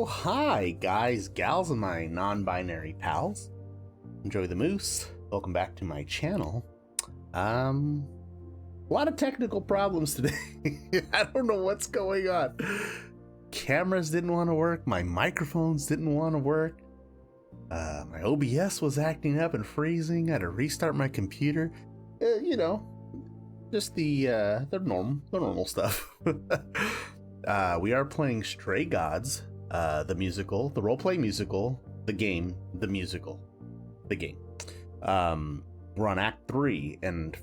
Oh, hi, guys, gals, and my non-binary pals. Enjoy the moose. Welcome back to my channel. A lot of technical problems today. I don't know what's going on. Cameras didn't want to work. My microphones didn't want to work. My OBS was acting up and freezing. I had to restart my computer. You know, just the normal stuff. We are playing Stray Gods, the musical, the role-playing musical, the game, the musical, the game. We're on Act 3, and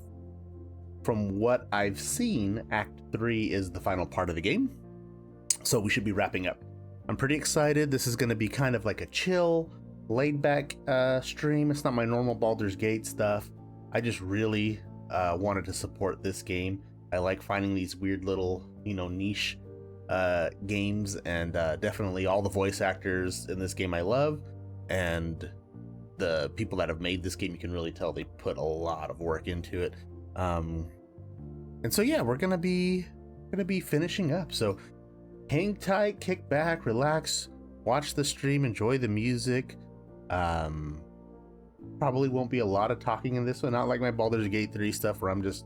from what I've seen, Act 3 is the final part of the game, so we should be wrapping up. I'm pretty excited. This is going to be kind of like a chill, laid-back stream. It's not my normal Baldur's Gate stuff. I just really wanted to support this game. I like finding these weird little, niche games, and definitely all the voice actors in this game I love, and the people that have made this game, you can really tell they put a lot of work into it. And so yeah, we're gonna be finishing up. So hang tight, kick back, relax, watch the stream, enjoy the music. Probably won't be a lot of talking in this one, not like my Baldur's Gate 3 stuff where I'm just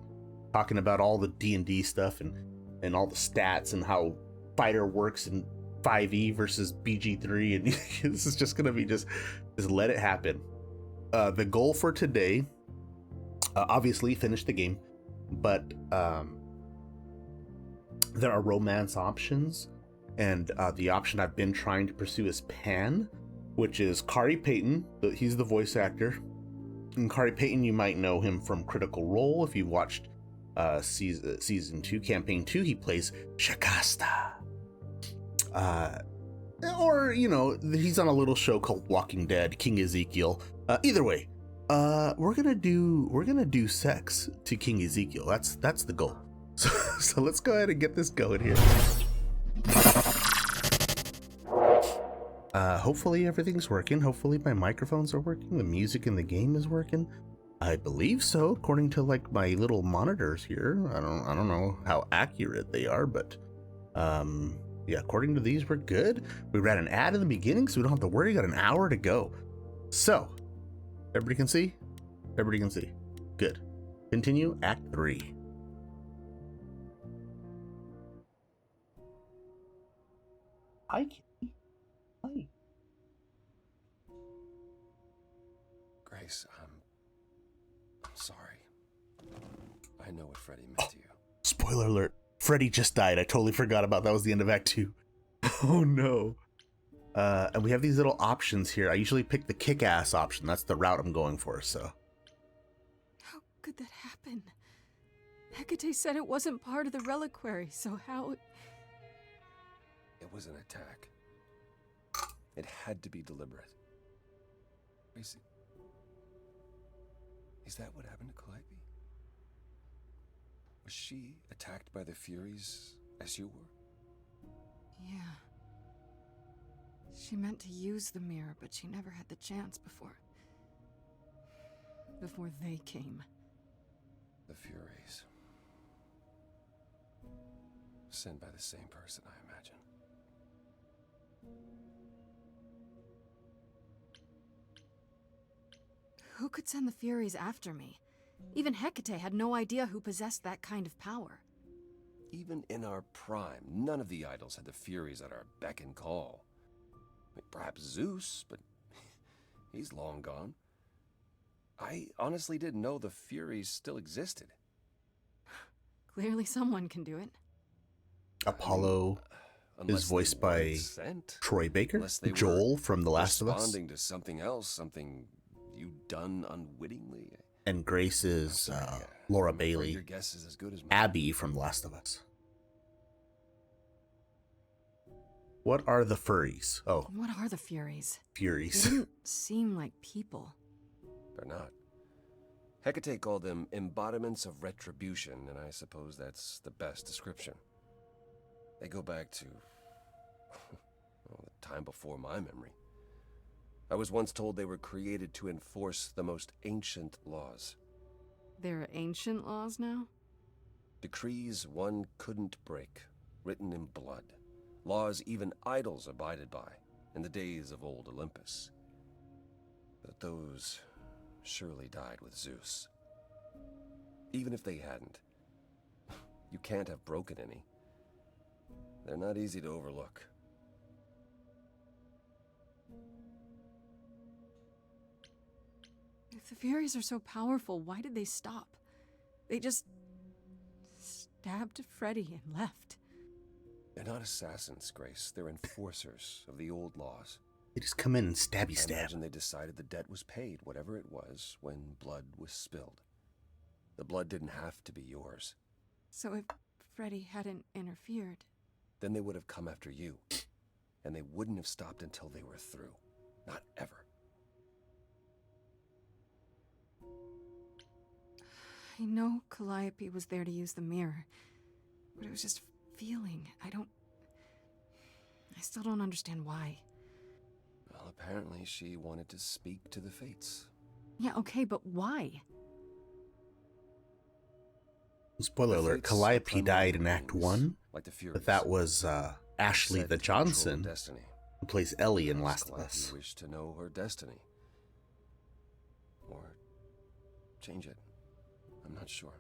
talking about all the D&D stuff and all the stats and how fighter works in 5e versus BG3, and this is just gonna be just let it happen. The goal for today, obviously finish the game, but there are romance options, and the option I've been trying to pursue is Pan, which is Kari Payton. He's the voice actor. And Kari Payton, you might know him from Critical Role if you've watched season 2, campaign 2. He plays Shakasta. Or he's on a little show called Walking Dead, King Ezekiel. Either way, we're gonna do sex to King Ezekiel. That's the goal. So let's go ahead and get this going here. Hopefully everything's working. Hopefully my microphones are working. The music in the game is working. I believe so, according to like my little monitors here. I don't know how accurate they are, but yeah, according to these, we're good. We ran an ad in the beginning, so we don't have to worry. Got an hour to go. So everybody can see? Everybody can see. Good. Continue Act 3. Hi, Kitty. Hi. Grace, I'm sorry. I know what Freddie meant to you. Spoiler alert. Freddy just died. I totally forgot about that. Was the end of Act 2. Oh no. And we have these little options here. I usually pick the kick-ass option. That's the route I'm going for, so. How could that happen? Hecate said it wasn't part of the reliquary, so how... It was an attack. It had to be deliberate. Grace, is that what happened to Calliope? Was she attacked by the Furies as you were? Yeah. She meant to use the mirror, but she never had the chance before they came. The Furies. Sent by the same person, I imagine. Who could send the Furies after me? Even Hecate had no idea who possessed that kind of power. Even in our prime, none of the idols had the Furies at our beck and call. Perhaps Zeus, but he's long gone. I honestly didn't know the Furies still existed. Clearly someone can do it. Apollo is voiced by Troy Baker, Joel from The Last of Us. Responding to something else, something you'd done unwittingly. And Grace is Laura Bailey, your guess is as good as mine. Abby from The Last of Us. What are the furries? Oh. What are the Furies? Furies. They didn't seem like people. They're not. Hecate called them embodiments of retribution, and I suppose that's the best description. They go back to the time before my memory. I was once told they were created to enforce the most ancient laws. There are ancient laws now? Decrees one couldn't break, written in blood. Laws even idols abided by in the days of old Olympus. But those surely died with Zeus. Even if they hadn't, you can't have broken any. They're not easy to overlook. If the Furies are so powerful, why did they stop? They just stabbed Freddy and left. They're not assassins, Grace. They're enforcers of the old laws. They just come in and stabby I stab. imagine they decided the debt was paid, whatever it was, when blood was spilled. The blood didn't have to be yours. So if Freddy hadn't interfered... Then they would have come after you. And they wouldn't have stopped until they were through. Not ever. I know Calliope was there to use the mirror, but it was just feeling. I still don't understand why. Well, apparently she wanted to speak to the Fates. Yeah, okay, but why? Spoiler The alert, Fates Calliope are died in primary Act beings, 1, like the Furies. but that was Ashley Said the to control Johnson, destiny. who plays Ellie in Perhaps Last of Calliope Us. wished to know her destiny. Or change it. I'm not sure.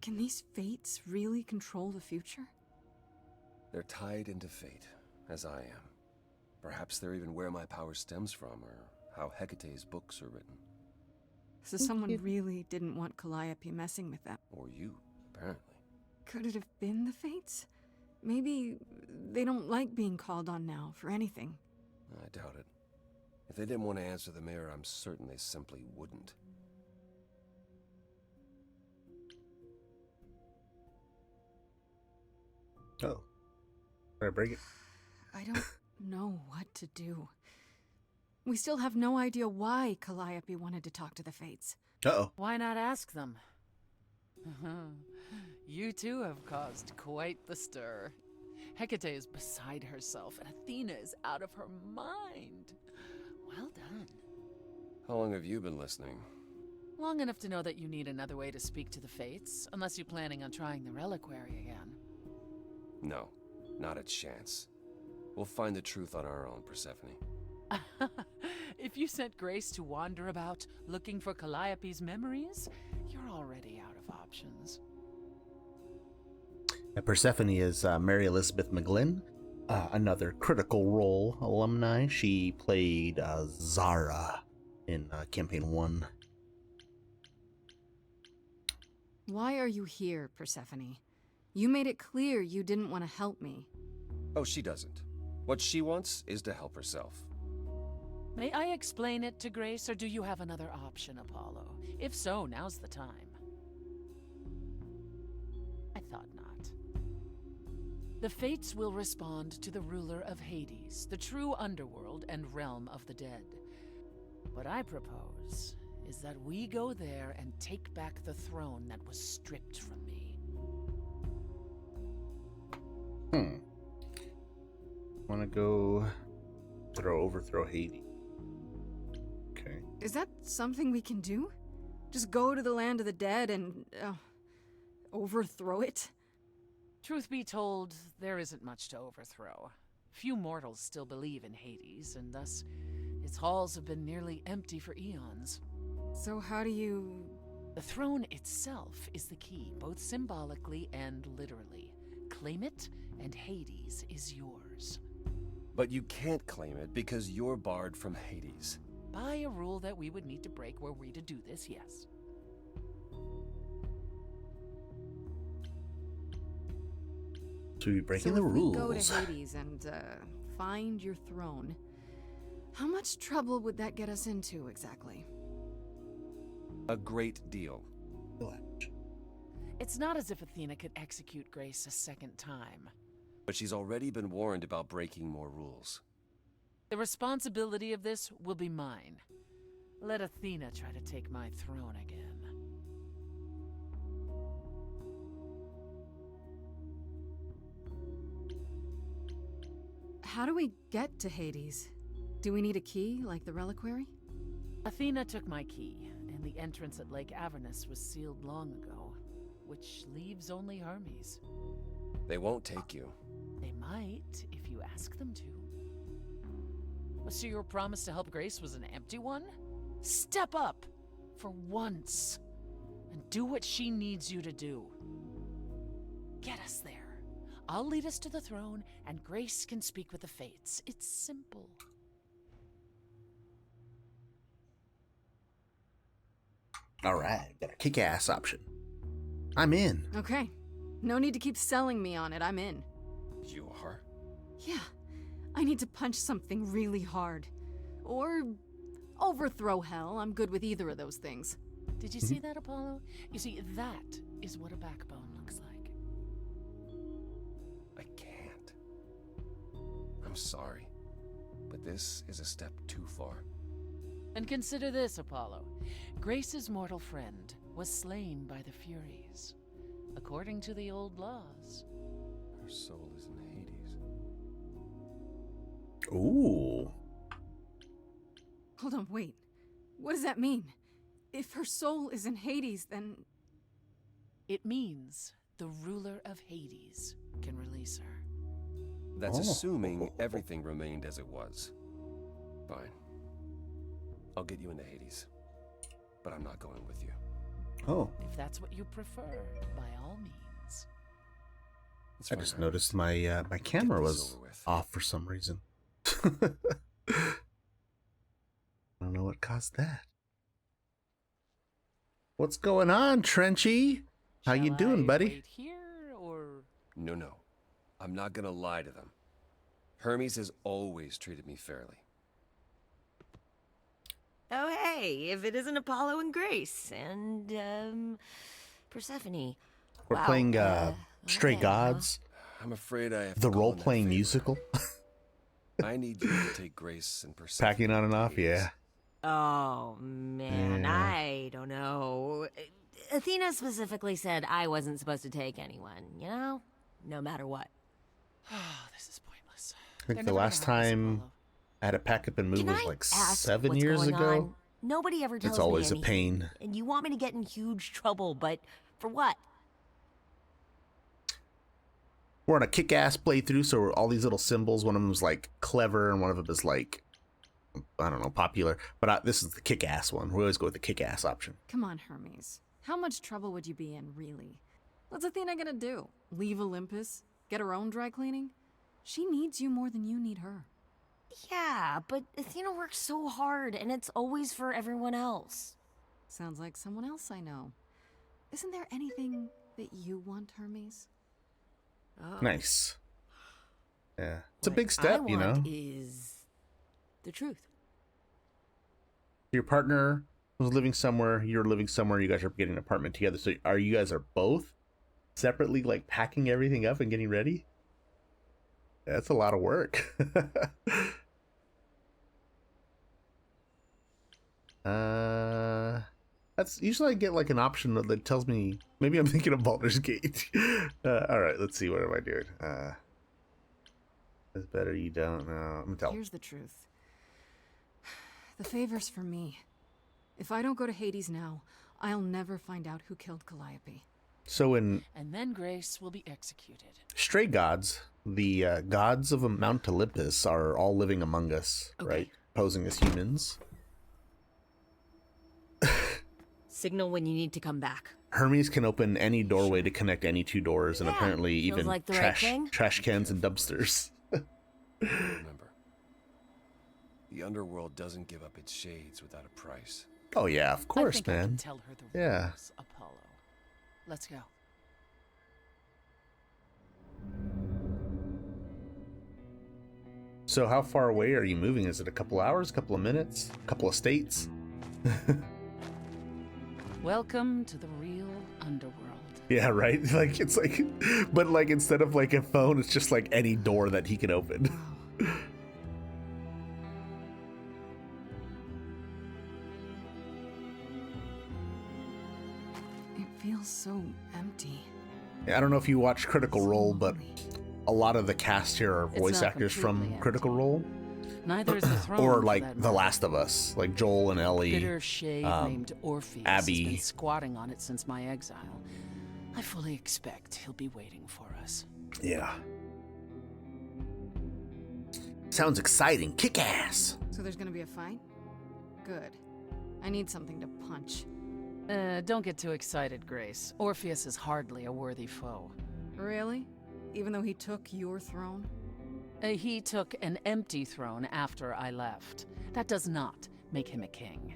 Can these fates really control the future? They're tied into fate, as I am. Perhaps they're even where my power stems from, or how Hecate's books are written. So someone really didn't want Calliope messing with them. Or you, apparently. Could it have been the fates? Maybe they don't like being called on now for anything. I doubt it. If they didn't want to answer the mirror, I'm certain they simply wouldn't. Oh. Did I break it? I don't know what to do. We still have no idea why Calliope wanted to talk to the fates. Uh-oh. Why not ask them? You too have caused quite the stir. Hecate is beside herself, and Athena is out of her mind. Well done. How long have you been listening? Long enough to know that you need another way to speak to the fates, unless you're planning on trying the reliquary again. No, not a chance. We'll find the truth on our own, Persephone. If you sent Grace to wander about looking for Calliope's memories, you're already out of options. Persephone is Mary Elizabeth McGlynn, another Critical Role alumni. She played Zara in Campaign 1. Why are you here, Persephone? You made it clear you didn't want to help me. Oh, she doesn't. What she wants is to help herself. May I explain it to Grace, or do you have another option, Apollo? If so, now's the time. I thought not. The Fates will respond to the ruler of Hades, the true underworld and realm of the dead. What I propose is that we go there and take back the throne that was stripped from me. Want to go overthrow Hades. Okay. Is that something we can do? Just go to the land of the dead and overthrow it? Truth be told, there isn't much to overthrow. Few mortals still believe in Hades, and thus its halls have been nearly empty for eons. So how do you... The throne itself is the key, both symbolically and literally. Claim it, and Hades is yours. But you can't claim it because you're barred from Hades. By a rule that we would need to break were we to do this, yes. So you're breaking so the if rules. we go to Hades and find your throne, how much trouble would that get us into exactly? A great deal. It's not as if Athena could execute Grace a second time. But she's already been warned about breaking more rules. The responsibility of this will be mine. Let Athena try to take my throne again. How do we get to Hades? Do we need a key, like the reliquary? Athena took my key, and the entrance at Lake Avernus was sealed long ago. which leaves only Hermes. They won't take you. They might, if you ask them to. So your promise to help Grace was an empty one? Step up, for once, and do what she needs you to do. Get us there. I'll lead us to the throne, and Grace can speak with the Fates. It's simple. All right, got a kick-ass option. I'm in. Okay. No need to keep selling me on it. I'm in. You are? Yeah. I need to punch something really hard. Or overthrow hell. I'm good with either of those things. Did you see that, Apollo? You see, that is what a backbone looks like. I can't. I'm sorry, but this is a step too far. And consider this, Apollo. Grace's mortal friend was slain by the Furies, according to the old laws. Her soul is in Hades. Ooh. Hold on, wait. What does that mean? If her soul is in Hades, then... It means the ruler of Hades can release her. That's Oh. assuming everything remained as it was. Fine. I'll get you into Hades. But I'm not going with you. Oh, If that's what you prefer, by all means. It's I fine, just Hermes. noticed my camera Get this was over with. off for some reason. I don't know what caused that. What's going on, Trenchy? How you Shall doing, I buddy? wait here, or... No. I'm not gonna lie to them. Hermes has always treated me fairly. Oh, hey, if it isn't Apollo and Grace and, Persephone. We're Wow, playing Stray okay, Gods, I'm afraid I have the to call in that role-playing favor. musical. I need you to take Grace and Persephone. Packing on and to off, Hades. yeah. Oh, man, Yeah. I don't know. Athena specifically said I wasn't supposed to take anyone, you know? No matter what. This is pointless. I think the last time I had to pack up and move Can was I like ask 7 what's years going ago. on? Nobody ever tells It's always me a anything, pain. and you want me to get in huge trouble, but for what? We're on a kick-ass playthrough, so all these little symbols, one of them is like clever and one of them is like, I don't know, popular. But this is the kick-ass one. We always go with the kick-ass option. Come on, Hermes. How much trouble would you be in, really? What's Athena gonna do? Leave Olympus? Get her own dry cleaning? She needs you more than you need her. Yeah, but Athena works so hard, and it's always for everyone else. Sounds like someone else I know. Isn't there anything that you want, Hermes? Oh. Nice. Yeah. It's a What big step, I you know. want is the truth. Your partner was living somewhere, you're living somewhere, you guys are getting an apartment together. So you guys are both separately like packing everything up and getting ready? That's a lot of work. That's usually I get like an option that tells me maybe I'm thinking of Baldur's Gate. All right, let's see. What am I doing? It's better you don't know. I'm gonna tell. Here's the truth. The favor's for me. If I don't go to Hades now, I'll never find out who killed Calliope. So in And then Grace will be executed. Stray Gods, the gods of Mount Olympus are all living among us, Okay. right? Posing as humans. Signal when you need to come back. Hermes can open any doorway to connect any two doors, and Yeah, apparently feels even like the right trash thing. trash cans and dumpsters. Remember, the underworld doesn't give up its shades without a price. Oh yeah, of I course, think I man. can tell her the Yeah. rules, Apollo. Let's go. So how far away are you moving? Is it a couple hours, a couple of minutes, a couple of states? Welcome to the real underworld. Yeah, right. Like it's like, but like instead of like a phone, it's just like any door that he can open. Wow. It feels so empty. I don't know if you watch Critical So Role, but lonely. a lot of the cast here are It's voice not actors from completely Critical empty. Role, Neither is the throne. or for like that The matter. Last of Us, like Joel and Ellie. Bitter shade named Orpheus Abby. has been squatting on it since my exile. I fully expect he'll be waiting for us. Yeah. Sounds exciting. Kick ass. So there's gonna be a fight? Good. I need something to punch. Don't get too excited, Grace. Orpheus is hardly a worthy foe. Really? Even though he took your throne? He took an empty throne after I left. That does not make him a king.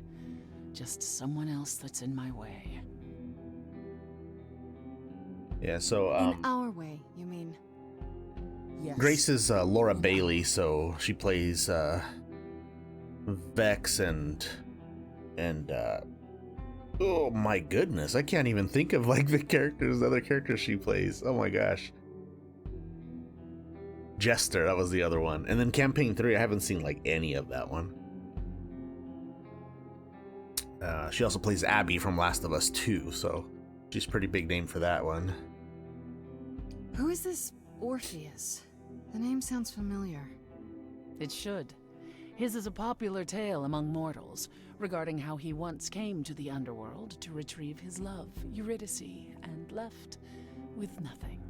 Just someone else that's in my way. Yeah, so In our way, you mean? Yes. Grace is Laura Bailey, so she plays Vex and oh my goodness, I can't even think of like the other characters she plays. Oh my gosh. Jester, that was the other one. And then Campaign 3, I haven't seen like any of that one. She also plays Abby from Last of Us 2, so she's a pretty big name for that one. Who is this Orpheus? The name sounds familiar. It should. His is a popular tale among mortals regarding how he once came to the underworld to retrieve his love, Eurydice, and left with nothing.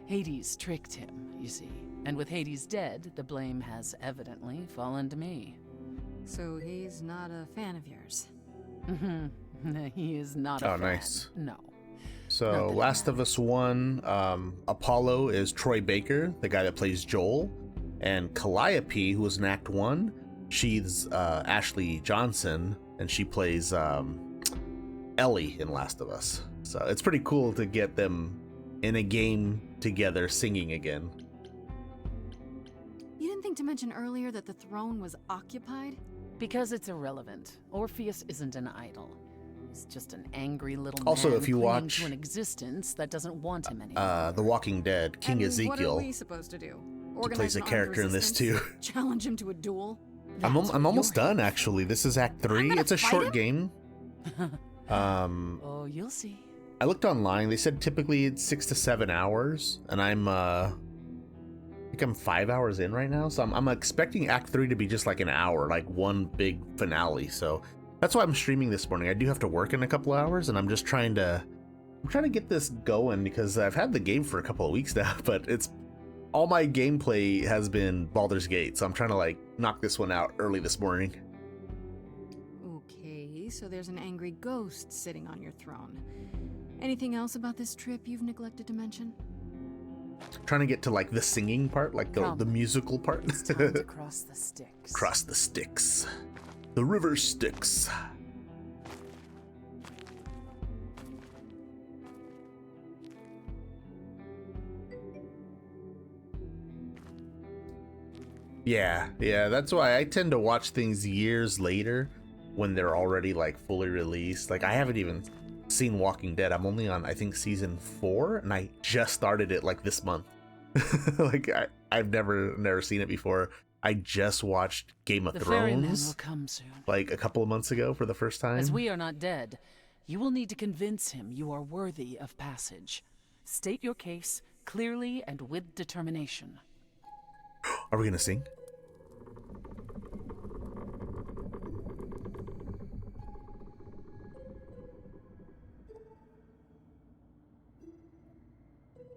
Hades tricked him, you see. And with Hades dead, the blame has evidently fallen to me. So he's not a fan of yours? He is not a fan. Nice. No. So Not that Last of Us 1, Apollo is Troy Baker, the guy that plays Joel. And Calliope, who was in Act 1, she's Ashley Johnson, and she plays Ellie in Last of Us. So it's pretty cool to get them in a game together singing again. You didn't think to mention earlier that the throne was occupied? Because it's irrelevant. Orpheus isn't an idol. He's just an angry little Also, man if you clinging watch to an existence that doesn't want him anymore. The Walking Dead, King And Ezekiel. what are we supposed to do? He plays a an armed character in this too. resistance? Challenge him to a duel? I'm That's what almost you're done here actually. This is Act 3. gonna It's a fight short him? game. for. Oh, you'll see. I looked online. They said typically it's 6 to 7 hours, and I think I'm 5 hours in right now. So I'm expecting Act 3 to be just like an hour, like one big finale. So that's why I'm streaming this morning. I do have to work in a couple hours, and I'm trying to get this going because I've had the game for a couple of weeks now, but it's all my gameplay has been Baldur's Gate. So I'm trying to like knock this one out early this morning. Okay, so there's an angry ghost sitting on your throne. Anything else about this trip you've neglected to mention? Trying to get to like the singing part, like the Come. musical part. It's time to cross the sticks. Cross the Styx. The river Styx. Yeah, that's why I tend to watch things years later when they're already like fully released. Like I haven't even seen Walking Dead. I'm only on I think season 4, and I just started it like this month. Like I've never seen it before. I just watched Game of The ferryman will Thrones come soon. like a couple of months ago for the first time. As we are not dead, you will need to convince him you are worthy of passage. State your case clearly and with determination. Are we gonna sing?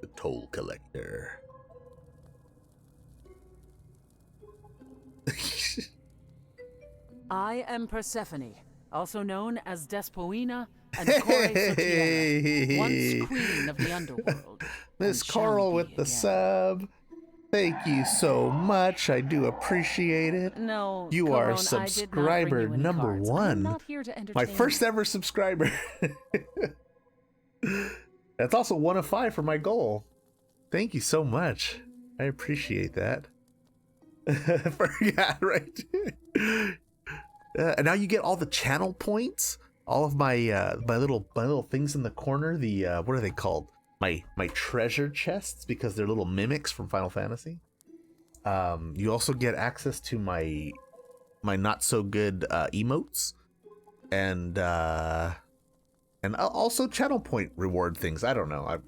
The toll collector. I am Persephone, also known as Despoina and Kore Sotiera, once queen of the underworld. Miss and shall Coral be with the again. sub. Thank you so much. I do appreciate it. No, You are Corone, I did not bring subscriber you any number cards. I'm 1. not here to entertain My first you. ever subscriber. That's also 1 of 5 for my goal. Thank you so much. I appreciate that. Yeah, right. And now you get all the channel points. All of my my little things in the corner. The what are they called? My treasure chests, because they're little mimics from Final Fantasy. You also get access to my not so good emotes, and also channel point reward things. I don't know. I'm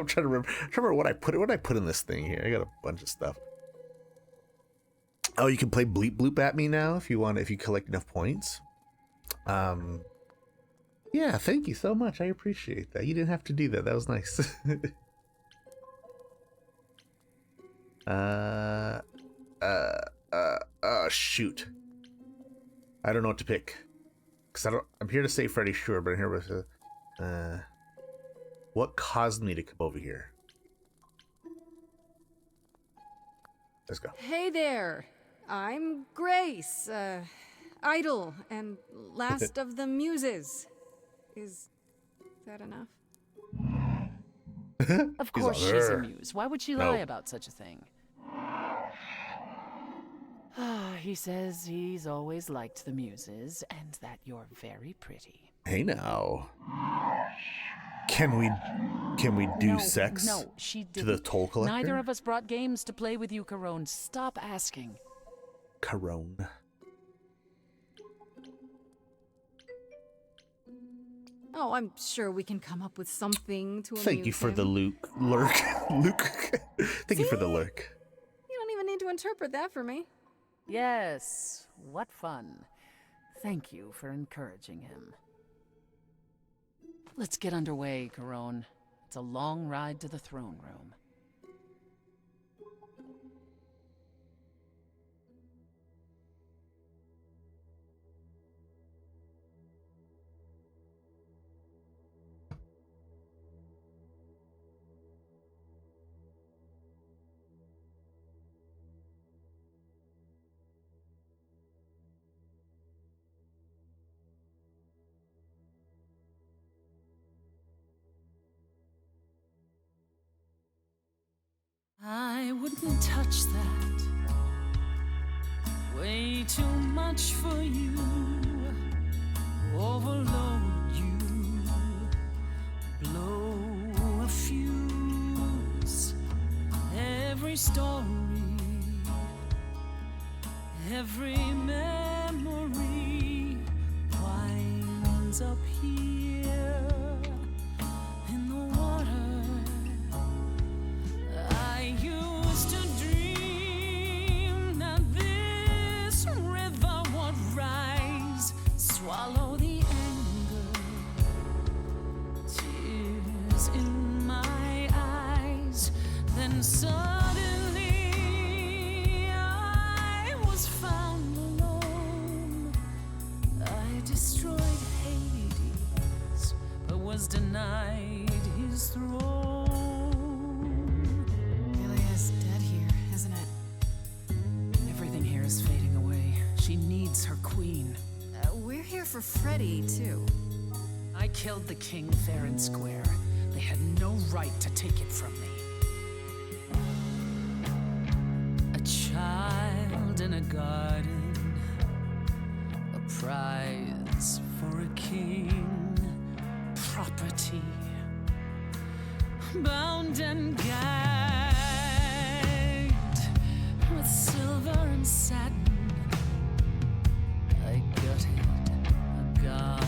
trying to remember what I put in this thing here. I got a bunch of stuff. Oh, you can play bleep bloop at me now if you collect enough points. Yeah, thank you so much. I appreciate that. You didn't have to do that. That was nice. Shoot. I don't know what to pick. Cause I'm here to say Freddy, sure, but I'm here with what caused me to come over here? Let's go. Hey there. I'm Grace, idol and last of the muses. Is that enough? Of course like, she's a "Urgh." muse. Why would she No. lie about such a thing? He says he's always liked the muses and that you're very pretty. Hey now. Can we do No, sex No, she to didn't. the toll collector? Neither of us brought games to play with you, Corone. Stop asking. Corone. Oh, I'm sure we can come up with something to amuse Thank you for the him. lurk. Luke. Thank you for the lurk. You don't even need to interpret that for me. Yes, what fun. Thank you for encouraging him. Let's get underway, Corone. It's a long ride to the throne room. I wouldn't touch that. Way too much for you. Overload you. Blow a fuse. Every story, every memory winds up here in the water. I used to dream that this river would rise, swallow the anger, tears in my eyes. Then suddenly I was found alone. I destroyed Hades, but was denied his throne. Is dead here, isn't it? Everything here is fading away. She needs her queen. We're here for Freddy, too. I killed the king fair and square. They had no right to take it from me. A child in a garden, a prize for a king, property, bound and gagged with silver and satin. I gutted a god.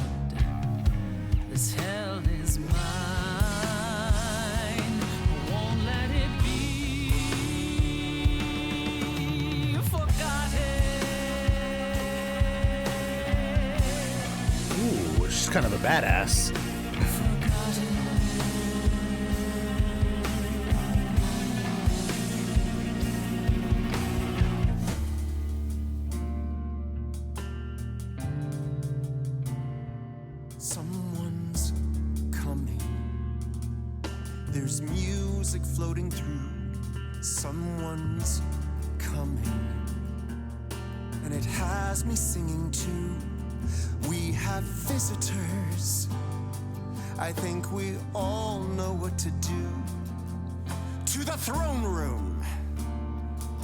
This hell is mine. Won't let it be forgotten. Ooh, she's kind of a badass. Someone's coming. There's music floating through. Someone's coming. And it has me singing too. We have visitors. I think we all know what to do. To the throne room.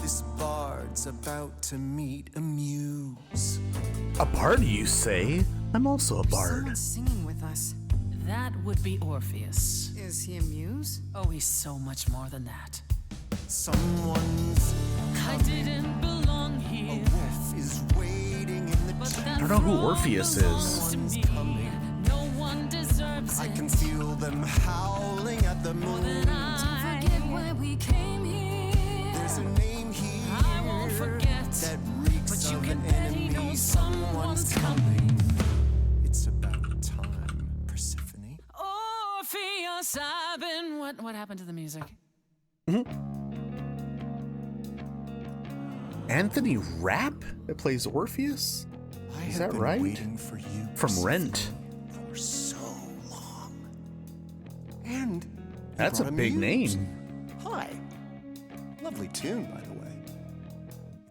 This bard's about to meet a muse. A bard, you say? I'm also a bard. Someone's singing with us. That would be Orpheus. Is he a muse? Oh, he's so much more than that. Someone's I didn't belong a here. wolf is waiting in the But tree. that I don't know who throne Orpheus belongs is. to me. No one deserves I it. can feel them howling at the more moon. than I. Forget why we came here. There's a name here I won't forget. that reeks But you of can an bet he enemy. knows someone's coming. It's about time. What? What happened to the music? Anthony Rapp that plays Orpheus? Is that right? Waiting for you From Rent. for so long. And you That's a brought big muse. name. Hi. Lovely tune, by the way.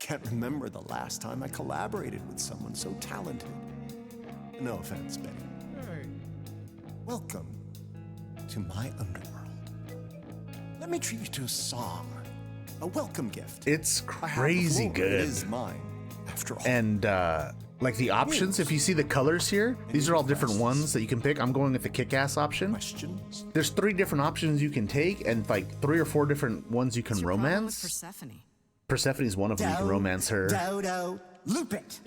Can't remember the last time I collaborated with someone so talented. No offense, Betty. Welcome to my underworld. Let me treat you to a song. A welcome gift. It's I have the crazy floor. good. It is mine, after all. And like the options, if you see the colors here, these are all different ones that you can pick. I'm going with the kick-ass option. Questions? There's 3 different options you can take, and like 3 or 4 different ones you can What's your problem with romance. Persephone? Persephone's one of them. You can romance her. Dodo, loop it.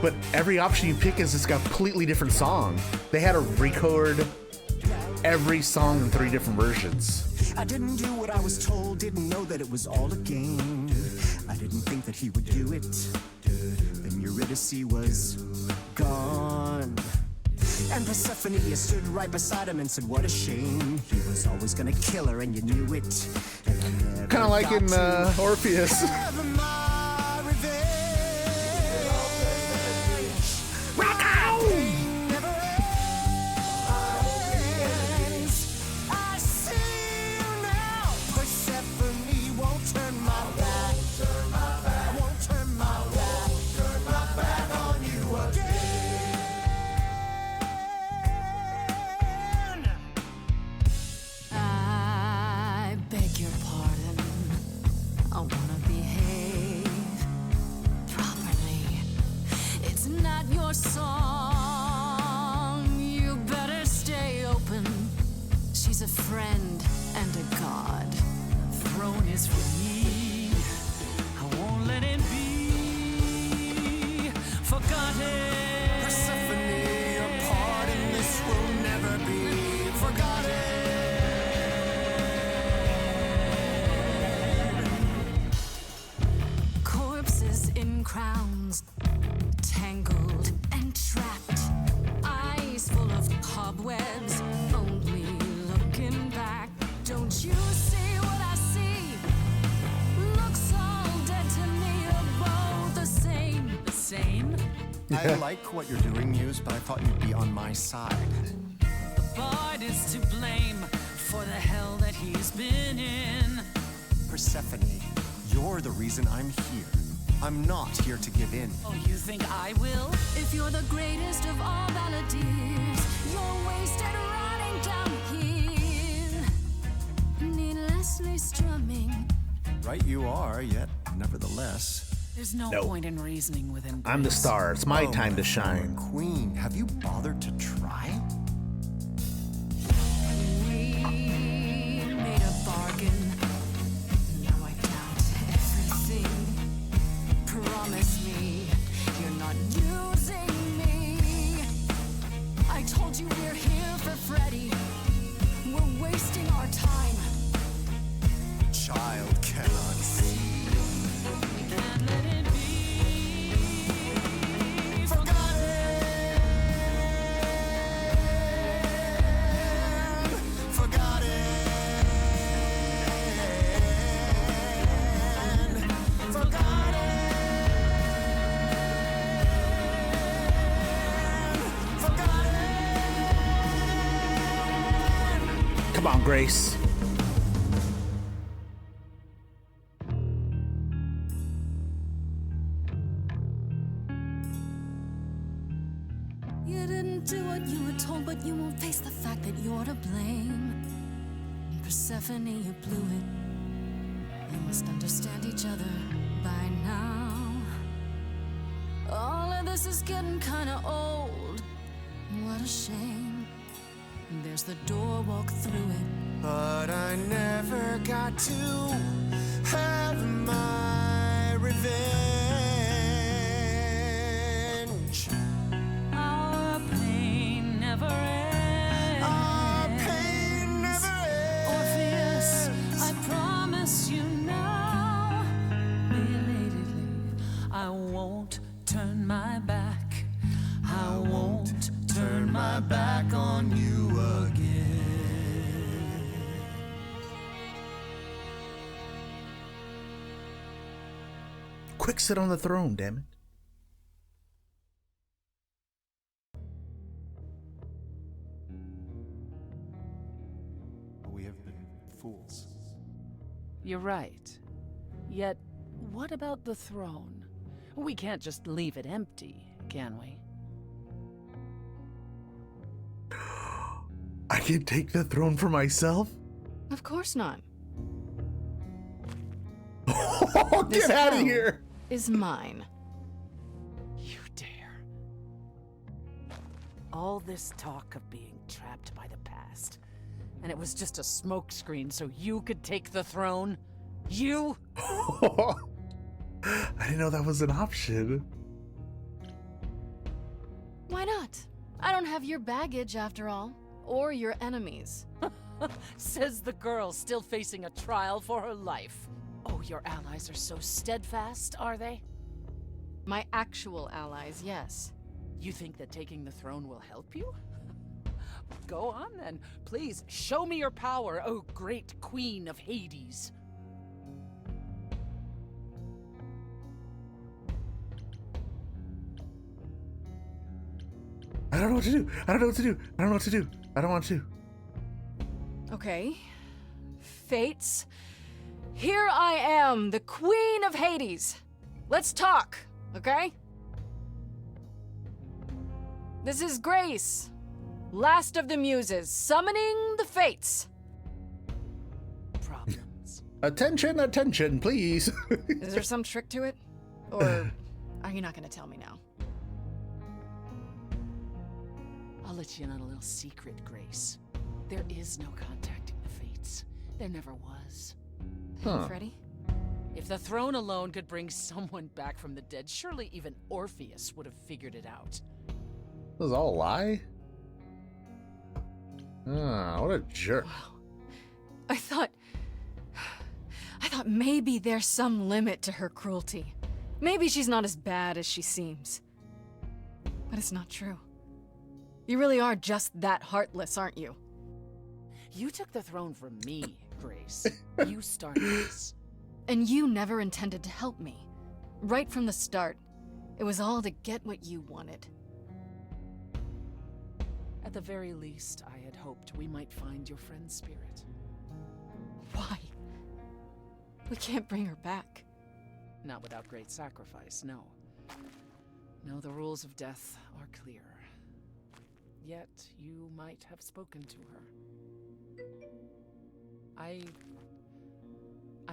But every option you pick is it's got a completely different song. They had to record every song in 3 different versions. I didn't do what I was told, didn't know that it was all a game. I didn't think that he would do it. Then Eurydice was gone. And Persephone stood right beside him and said, what a shame. He was always gonna kill her and you knew it. Kind of like in Orpheus. Have my revenge. Pain never ends. I see you now. Persephone won't turn my back. I won't turn my back on you again. I beg your pardon. I wanna behave properly. It's not your song. You better stay open. She's a friend and a god. Throne is for me. I won't let it be forgotten. Persephone, your part in this will never be forgotten. Corpses in crowns, tangled and trapped. Eyes full of cobwebs, only looking back. Don't you see what I see? Looks all dead to me, are both the same. The same? I like what you're doing, Muse, but I thought you'd be on my side. The bard is to blame for the hell that he's been in. Persephone, you're the reason I'm here. I'm not here to give in. Oh, you think I will? If you're the greatest of all balladeers, you're wasted running down here. Needlessly strumming. Right you are, yet nevertheless. There's no No. point in reasoning with him. I'm the star. It's my Oh, time to my shine. Queen, have you bothered to try? We made a bargain. Now I doubt everything. Promise me you're not using me. I told you we're here for Freddy. We're wasting our time. Child cannot see. We can't let it be Come on, Grace. You didn't do what you were told, but you won't face the fact that you're to blame. Persephone, you blew it. You must understand each other by now. All of this is getting kinda old. What a shame. There's the door, walk through it. But I never got to have my revenge. our pain never ends. Our pain never ends. Orpheus, I promise you now, belatedly, I won't turn my back. I won't turn my back on you again. Quick, sit on the throne, damn it. We have been fools. You're right. Yet, what about the throne? We can't just leave it empty, can we? I can take the throne for myself? Of course not. Get out of hell here! Is mine. You dare. All this talk of being trapped by the past, and it was just a smokescreen so you could take the throne? You? I didn't know that was an option. Why not? I don't have your baggage after all. Or your enemies. Says the girl still facing a trial for her life. Oh, your allies are so steadfast, are they? My actual allies, yes. You think that taking the throne will help you? Go on then. Please, show me your power, oh great queen of Hades. I don't know what to do. I don't know what to do. I don't know what to do. I don't want to. Okay. Fates. Here I am, the Queen of Hades. Let's talk, okay? This is Grace, last of the Muses, summoning the Fates. Problems. Attention, attention, please. Is there some trick to it? Or are you not gonna tell me now? I'll let you in on a little secret, Grace. There is no contacting the Fates. There never was. Huh. Freddy? If the throne alone could bring someone back from the dead, surely even Orpheus would have figured it out. This is all a lie? Ah, what a jerk. Wow. I thought maybe there's some limit to her cruelty. Maybe she's not as bad as she seems. But it's not true. You really are just that heartless, aren't you? You took the throne from me, Grace. You started this. And you never intended to help me. Right from the start. It was all to get what you wanted. At the very least, I had hoped we might find your friend's spirit. Why? We can't bring her back. Not without great sacrifice, no. No, the rules of death are clear. Yet, you might have spoken to her. I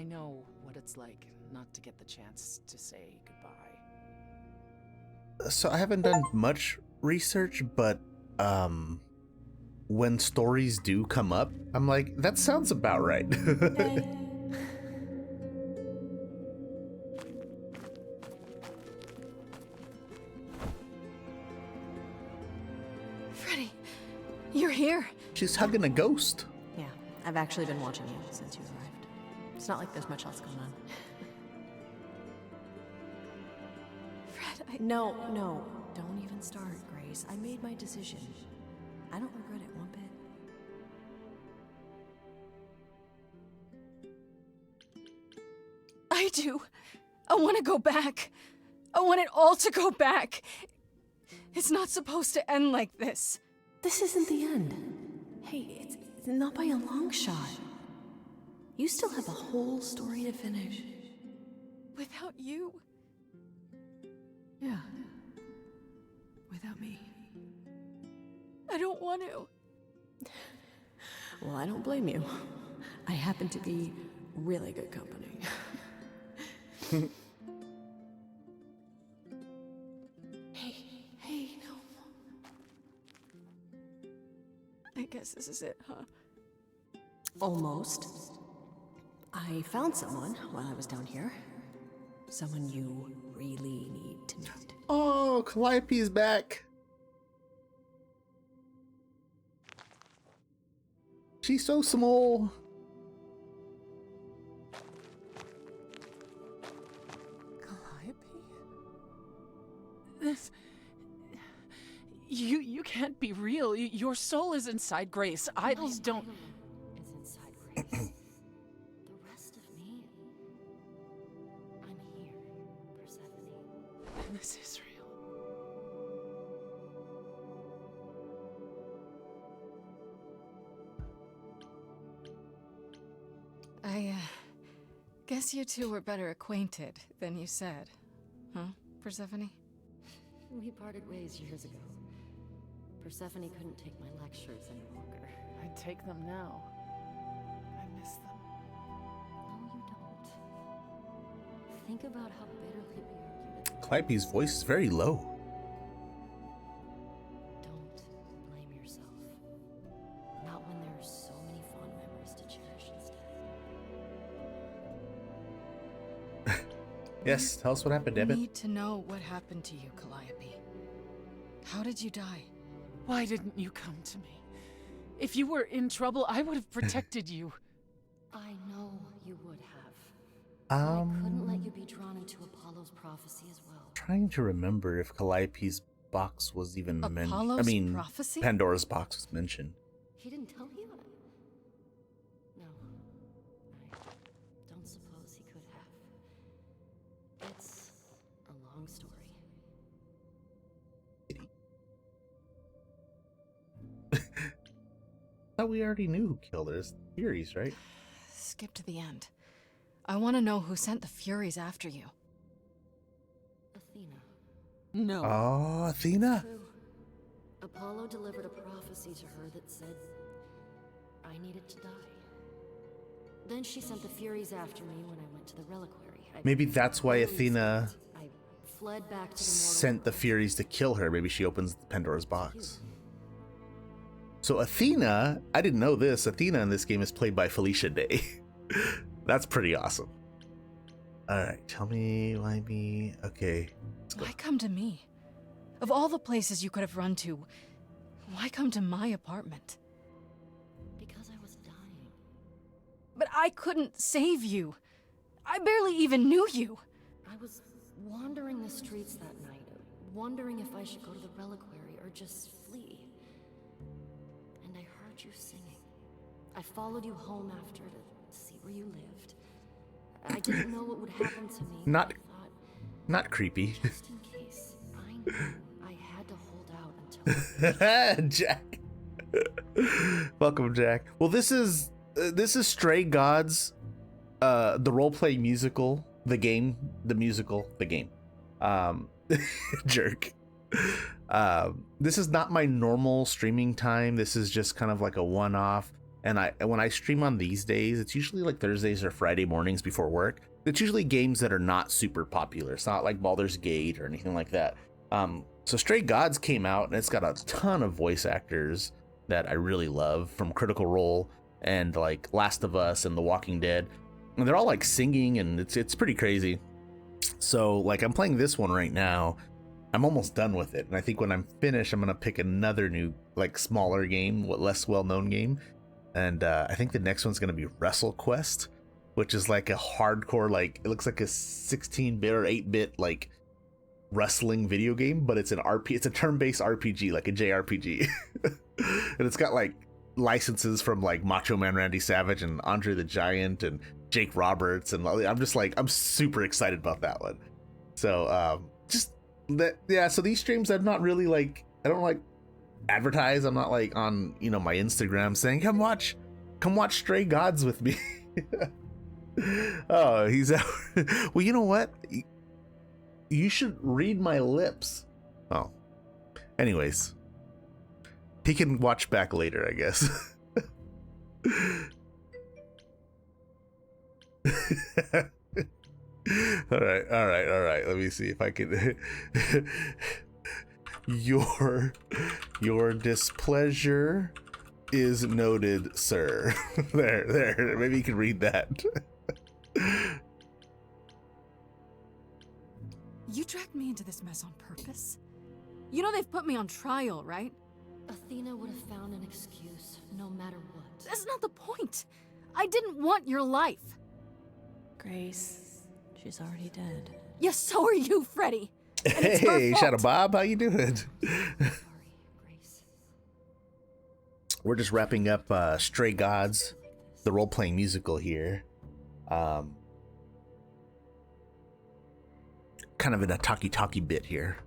know what it's like not to get the chance to say goodbye. So I haven't done much research, but when stories do come up, I'm like, that sounds about right. Freddy, you're here. She's hugging a ghost. Yeah, I've actually been watching you since you arrived. It's not like there's much else going on. Fred, No, don't even start, Grace. I made my decision. I don't regret it one bit. I do. I want to go back. I want it all to go back. It's not supposed to end like this. This isn't the end. Hey, it's not by a long shot. You still have a whole story to finish. Without you. Yeah. Without me. I don't want to. Well, I don't blame you. I happen to be really good company. Hey, no. I guess this is it, huh? Almost. I found someone while I was down here. Someone you really need to meet. Oh, Calliope's back. She's so small. Calliope? This... You can't be real. Your soul is inside Grace. Idols don't... It's inside Grace. The rest of me, I'm here, This is real. I guess you two were better acquainted than you said. Huh, Persephone? We parted ways years ago. Persephone couldn't take my lectures any longer. I'd take them now. I miss them. No, you don't. Think about how bitterly we argued at the Calliope's voice is very low. Don't blame yourself. Not when there are so many fond memories to cherish instead. Yes, tell us what happened, I Devin. need to know what happened to you, Calliope. How did you die? Why didn't you come to me? If you were in trouble, I would have protected you. I know you would have. I couldn't let you be drawn into Apollo's prophecy as well. Trying to remember if Calliope's box was even mentioned. I Apollo's mean, prophecy? Pandora's box was mentioned. He didn't tell you? No. I don't suppose he could have. It's a long story. Thought we already knew who killed her. It's Furies, right? Skip to the end. I want to know who sent the Furies after you. Athena. No. Oh, Athena. True. Apollo delivered a prophecy to her that said I needed to die. Then she sent the Furies after me when I went to the reliquary. Maybe that's why Athena I fled back to the sent the mortal Furies to kill her. Maybe she opens Pandora's box. So Athena, I didn't know this. Athena in this game is played by Felicia Day. That's pretty awesome. All right, tell me why me. Okay, let's go. Why come to me? Of all the places you could have run to, why come to my apartment? because I was dying. But I couldn't save you. I barely even knew you. I was wandering the streets that night, wondering if I should go to the reliquary or just flee. And I heard you singing. I followed you home after to see where you lived. I didn't know what would happen to me. Not- but I thought, Not creepy. just in case, I knew I had to hold out until Jack. Welcome, Jack. Well, this is Stray Gods, the role-playing musical, the game, the musical, the game. Jerk. This is not my normal streaming time. This is just kind of like a one-off. And when I stream on these days, it's usually like Thursdays or Friday mornings before work. It's usually games that are not super popular. It's not like Baldur's Gate or anything like that. So Stray Gods came out, and it's got a ton of voice actors that I really love, from Critical Role and like Last of Us and The Walking Dead. And they're all like singing, and it's pretty crazy. So like I'm playing this one right now. I'm almost done with it, and I think when I'm finished, I'm gonna pick another new, like, smaller game, less well-known game. And I think the next one's gonna be WrestleQuest, which is like a hardcore, like, it looks like a 16-bit or 8-bit like wrestling video game, but it's it's a turn-based RPG, like a JRPG. And it's got like licenses from like Macho Man Randy Savage and Andre the Giant and Jake Roberts, and I'm super excited about that one. So so these streams, I'm not really like, I don't like advertise. I'm not like on, my Instagram saying, come watch Stray Gods with me. Oh, he's out. Well, you know what? You should read my lips. Oh, anyways, he can watch back later, I guess. All right. Let me see if I can. Your displeasure is noted, sir. There. Maybe you can read that. You dragged me into this mess on purpose? You know they've put me on trial, right? Athena would have found an excuse, no matter what. That's not the point. I didn't want your life. Grace, she's already dead. Yeah, so are you, Freddy. And it's her Hey, fault. Shadow Bob, how you doing? Sorry, Grace. We're just wrapping up Stray Gods, the role-playing musical here. Kind kind of in a talky bit here.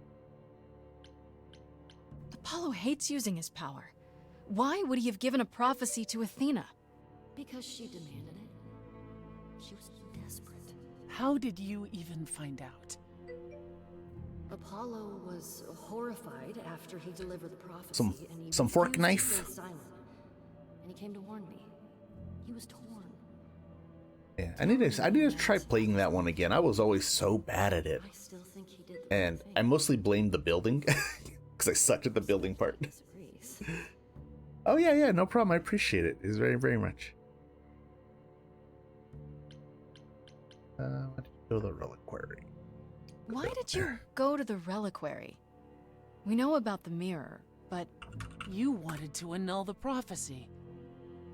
Apollo hates using his power. Why would he have given a prophecy to Athena? Because she demanded it. She was desperate. How did you even find out? Apollo was horrified after he delivered the prophecy. and he some fork refused knife? to stay silent. And he came to warn me. He was torn. Yeah, I need to try playing that one again. I was always so bad at it, I still think he did the and right I thing. mostly blamed the building because I sucked at the building part. Disagrees. Oh yeah, no problem. I appreciate it. It's very much. Why did you go to the reliquary? Why did you go to the reliquary? We know about the mirror, but You wanted to annul the prophecy.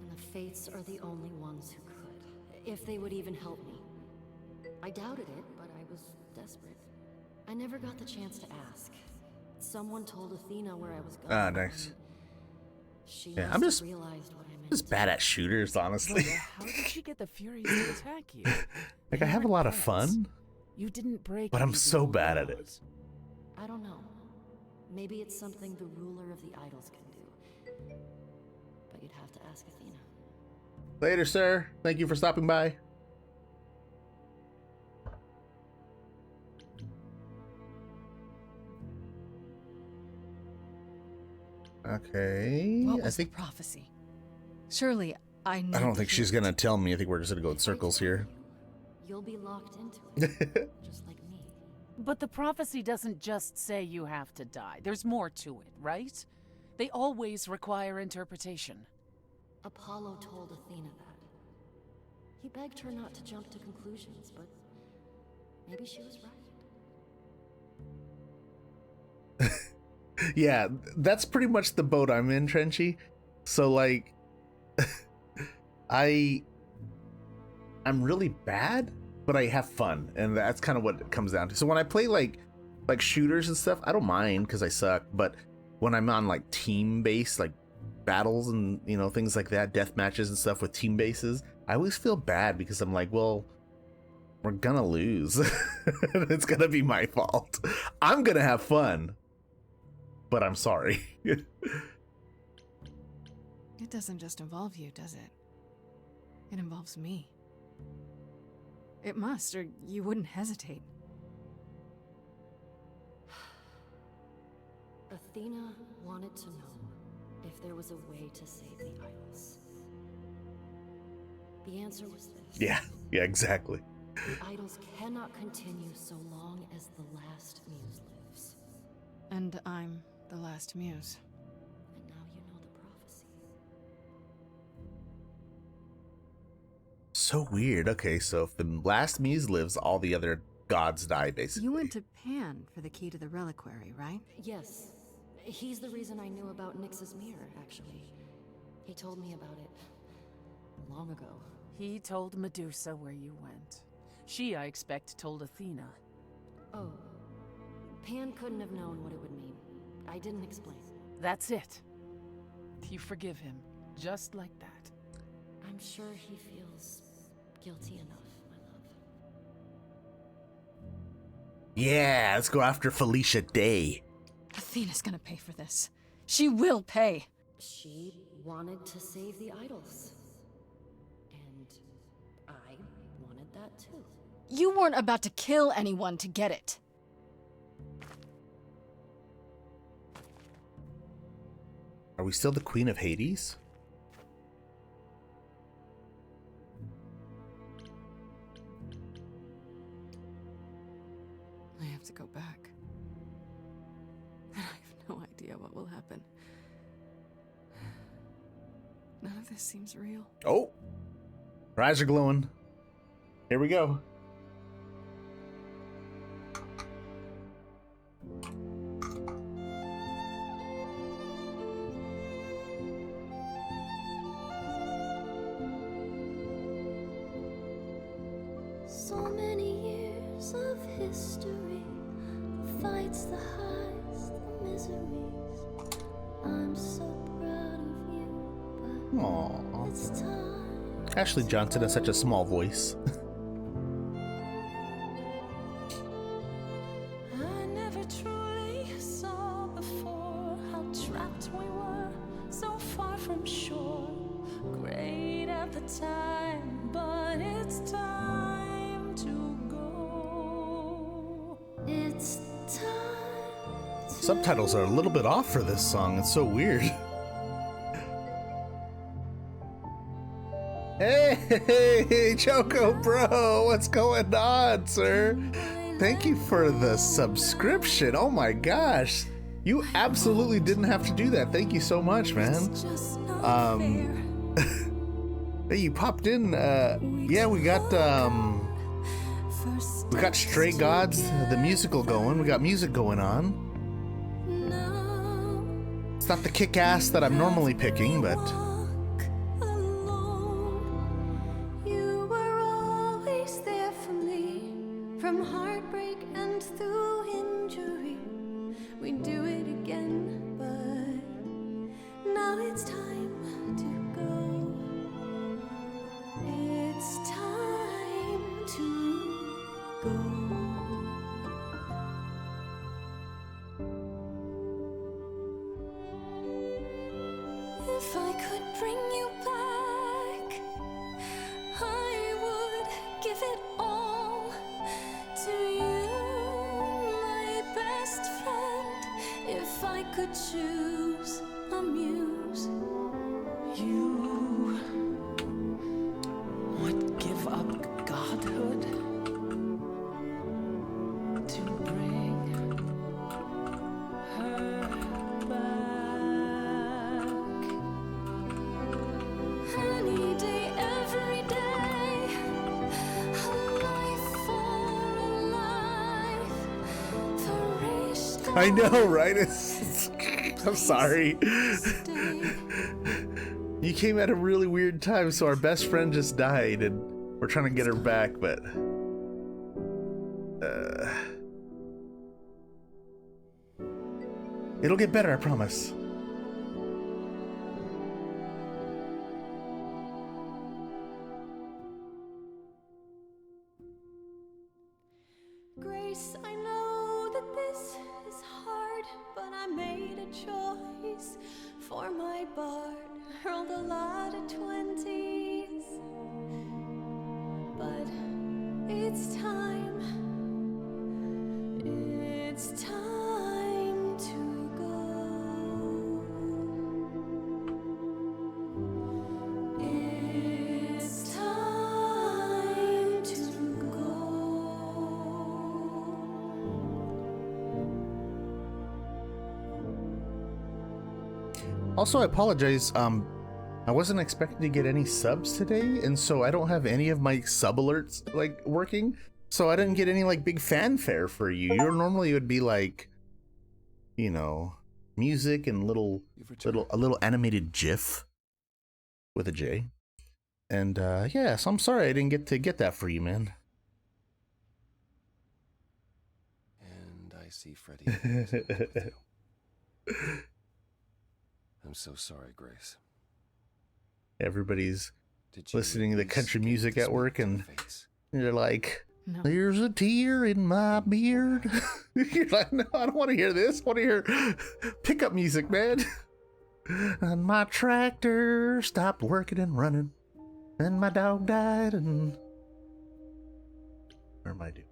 And the Fates are the only ones who could, if they would even help me. I doubted it, but I was desperate. I never got the chance to ask. Someone told Athena where I was going. Ah, nice. and She Yeah, must I'm have just- realized what I meant. Just bad at shooters, honestly. But how did she get the Furies to attack you? Like, I have a They lot of weren't fun. pets. You didn't break. But I'm any so legal bad at it. laws. I don't know. Maybe it's something the ruler of the idols can do. But you'd have to ask Athena. Later, sir. Thank you for stopping by. Okay. what I was think the prophecy? Surely I know. I don't think she's gonna tell me. I think we're just gonna go in circles here. You'll be locked into it, just like me. But the prophecy doesn't just say you have to die. There's more to it, right? They always require interpretation. Apollo told Athena that. He begged her not to jump to conclusions, but maybe she was right. Yeah, that's pretty much the boat I'm in, Trenchy. So like I'm really bad, but I have fun, and that's kind of what it comes down to. So when I play like shooters and stuff, I don't mind because I suck, but when I'm on like team based like battles and things like that, death matches and stuff with team bases, I always feel bad because I'm like, well, we're gonna lose. It's gonna be my fault. I'm gonna have fun, but I'm sorry. It doesn't just involve you, does it? It involves me. It must, or you wouldn't hesitate. Athena wanted to know if there was a way to save the idols. The answer was this. Yeah, exactly. The idols cannot continue so long as the last muse lives. And I'm the last muse. And now you know the prophecy. So weird. Okay, so if the last muse lives, all the other gods die, basically. You went to Pan for the key to the reliquary, right? Yes. He's the reason I knew about Nyx's mirror, actually. He told me about it long ago. He told Medusa where you went. She, I expect, told Athena. Oh. Pan couldn't have known what it would mean. I didn't explain. That's it. You forgive him, just like that. I'm sure he feels guilty enough, my love. Yeah, let's go after Felicia Day. Athena's gonna pay for this. She will pay. She wanted to save the idols. And I wanted that too. You weren't about to kill anyone to get it. Are we still the Queen of Hades? I have to go back. I have no idea what will happen. None of this seems real. Oh, her eyes are glowing. Here we go. So many years of history, the fights, the highs, the miseries. I'm so proud of you, Aww. but it's time. Ashley Johnson has such a small voice. subtitles are a little bit off for this song. It's so weird. Hey, Choco Bro, what's going on, sir? Thank you for the subscription. Oh my gosh. You absolutely didn't have to do that. Thank you so much, man. Hey, you popped in. Yeah, we got Stray Gods, the musical going. We got music going on. It's not the kick-ass that I'm normally picking, but You were always there for me, from heartbreak and through injury. We do it again, but now it's time to go. It's time to go. If I could bring you back, I would give it all to you, my best friend. If I could choose a muse, You would give up godhood to bring her back. any day, every day, a life for a life, the I know, right? It's I'm sorry. You came at a really weird time, so our best friend just died, and we're trying to get her back, but it'll get better, I promise. Grace, I know that this is hard, but I made a choice for my bard. Hurled a lot of 20s, but it's time. It's time to go. It's time to go. Also, I apologize. I wasn't expecting to get any subs today, and so I don't have any of my sub alerts like working. So I didn't get any like big fanfare for you. Normally it would be like, you know, music and a little animated GIF with a J. And yeah, so I'm sorry I didn't get that for you, man. And I see Freddy. is in love with you. I'm so sorry, Grace. Everybody's Did you listening to the at least country get music to at work, speak to and the fates? you're like, No. there's a tear in my beard. You're like, no, I don't want to hear this. I want to hear pickup music, man. And my tractor stopped working and running, and my dog died, and where am I doing?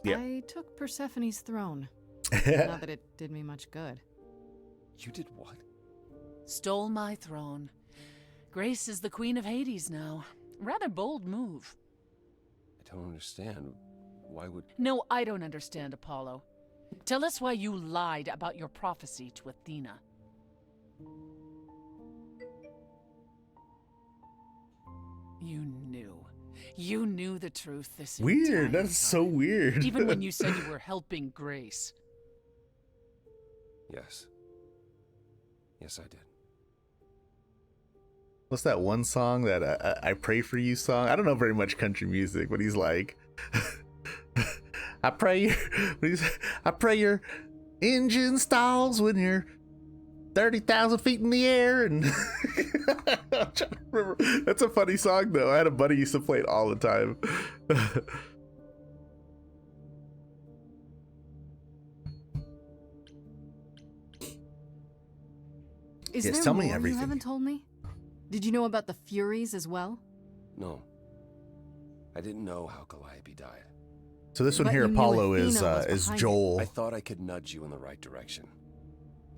Yep. I took Persephone's throne. Not that it did me much good. You did what? Stole my throne. Grace is the queen of Hades now. Rather bold move. I don't understand. Why would... No, I don't understand, Apollo. Tell us why you lied about your prophecy to Athena. You knew. You knew the truth this Weird. entire That's so time. weird. Even when you said you were helping Grace. Yes. Yes, I did. What's that one song that I Pray For You song? I don't know very much country music, but he's like, I pray your engine stalls when you're 30,000 feet in the air. And I'm trying to remember. That's a funny song though. I had a buddy who used to play it all the time. Is Yes, there tell more me everything. you haven't told me? Did you know about the Furies as well? No. I didn't know how Calliope died. So this one But here, you knew Apollo, Athena is was behind it. Joel. I thought I could nudge you in the right direction.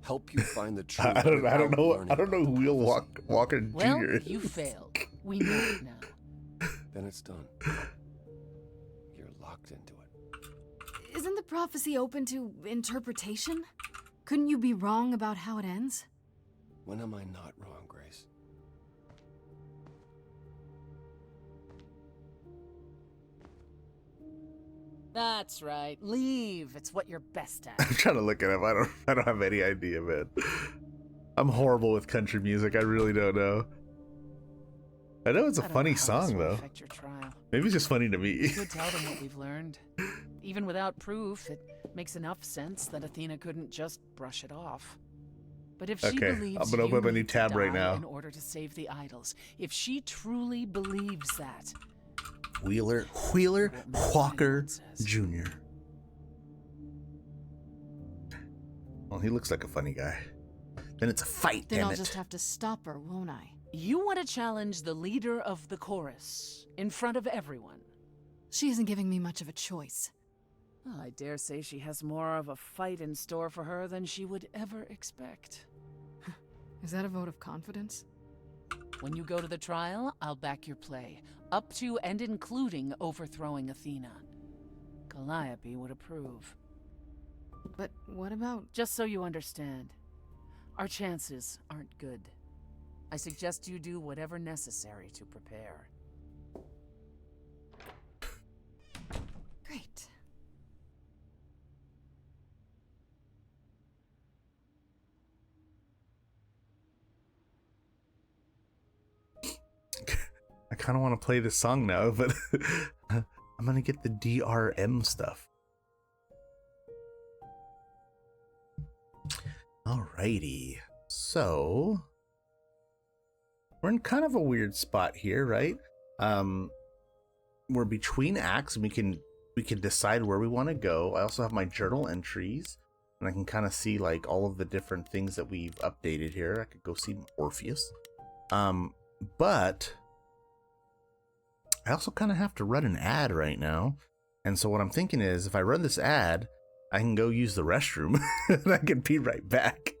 Help you find the truth. I don't without know. learning I don't know about who the Will prophecy. Walker Well, Jr. is. you failed. We know it now. Then it's done. You're locked into it. Isn't the prophecy open to interpretation? Couldn't you be wrong about how it ends? When am I not wrong, Grace? That's right. Leave. It's what you're best at. I'm trying to look it up. I don't have any idea, man. I'm horrible with country music. I really don't know. I know it's a I don't funny know how this song will though. affect your trial. Maybe it's just funny to me. You could tell them what we've learned. Even without proof, it makes enough sense that Athena couldn't just brush it off. But if she Okay, believes I'm gonna open you up a new need to tab right die now. in order to save the idols, if she truly believes that, Wheeler What Walker anyone says. Jr. Well, he looks like a funny guy. Then it's a fight, Then damn I'll it. just have to stop her, won't I? you want to challenge the leader of the chorus in front of everyone. She isn't giving me much of a choice. Well, I dare say she has more of a fight in store for her than she would ever expect. Is that a vote of confidence? When you go to the trial, I'll back your play, up to and including overthrowing Athena. Calliope would approve. But what about... Just so you understand, our chances aren't good. I suggest you do whatever necessary to prepare. Great. I kind of want to play this song now, but I'm gonna get the DRM stuff. Alrighty, so we're in kind of a weird spot here, right? We're between acts, and we can decide where we want to go. I also have my journal entries, and I can kind of see like all of the different things that we've updated here. I could go see Orpheus, but I also kind of have to run an ad right now. And so what I'm thinking is, if I run this ad, I can go use the restroom and I can be right back.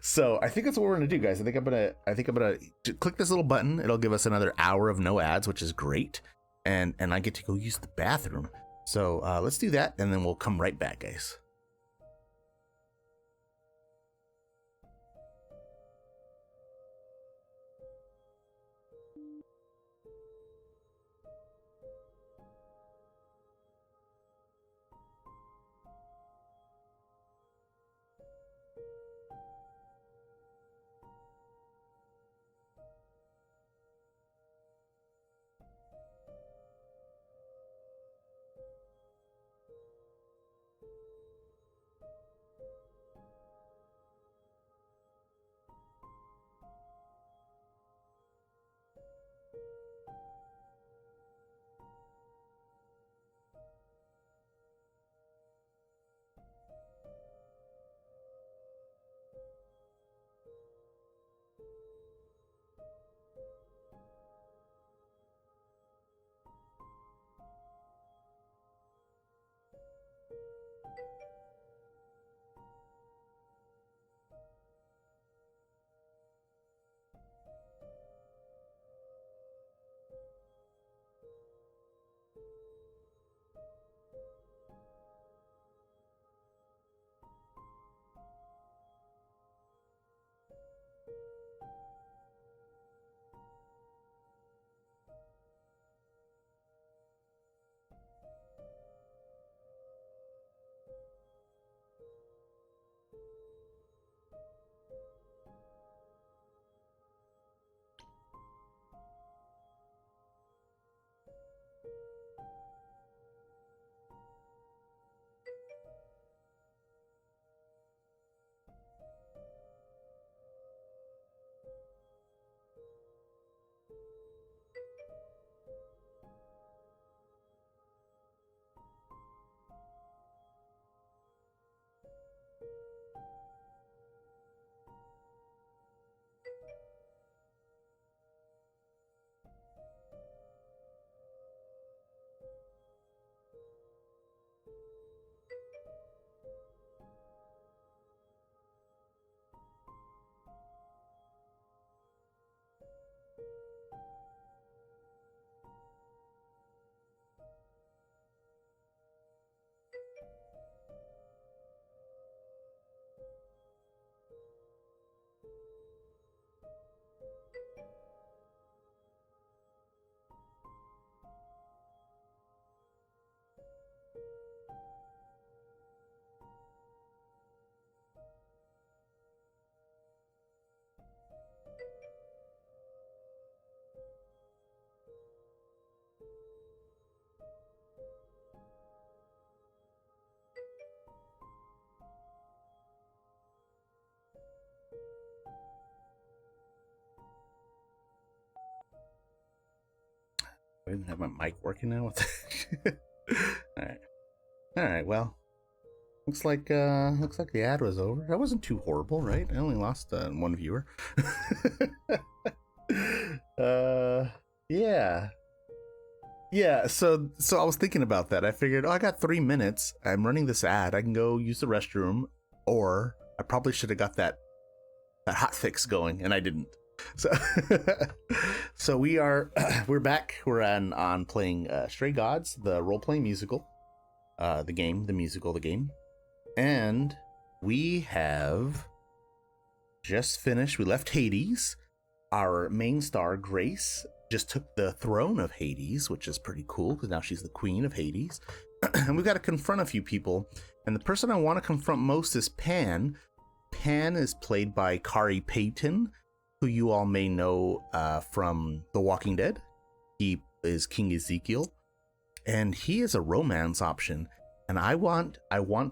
So I think that's what we're gonna do, guys. I think I'm gonna click this little button. It'll give us another hour of no ads, which is great. And I get to go use the bathroom. So let's do that, and then we'll come right back, guys. I didn't have my mic working now. All right. Well, looks like the ad was over. That wasn't too horrible, right? I only lost one viewer. Yeah. So I was thinking about that. I figured, I got 3 minutes. I'm running this ad. I can go use the restroom, or I probably should have got that hot fix going, and I didn't. So we're back. We're on playing Stray Gods, the role-playing musical, the game, and we have just finished. We left Hades. Our main star, Grace, just took the throne of Hades, which is pretty cool because now she's the queen of Hades. And we've got to confront a few people, and the person I want to confront most is Pan. Pan is played by Kari Payton, who you all may know from The Walking Dead. He is King Ezekiel, and he is a romance option. And I want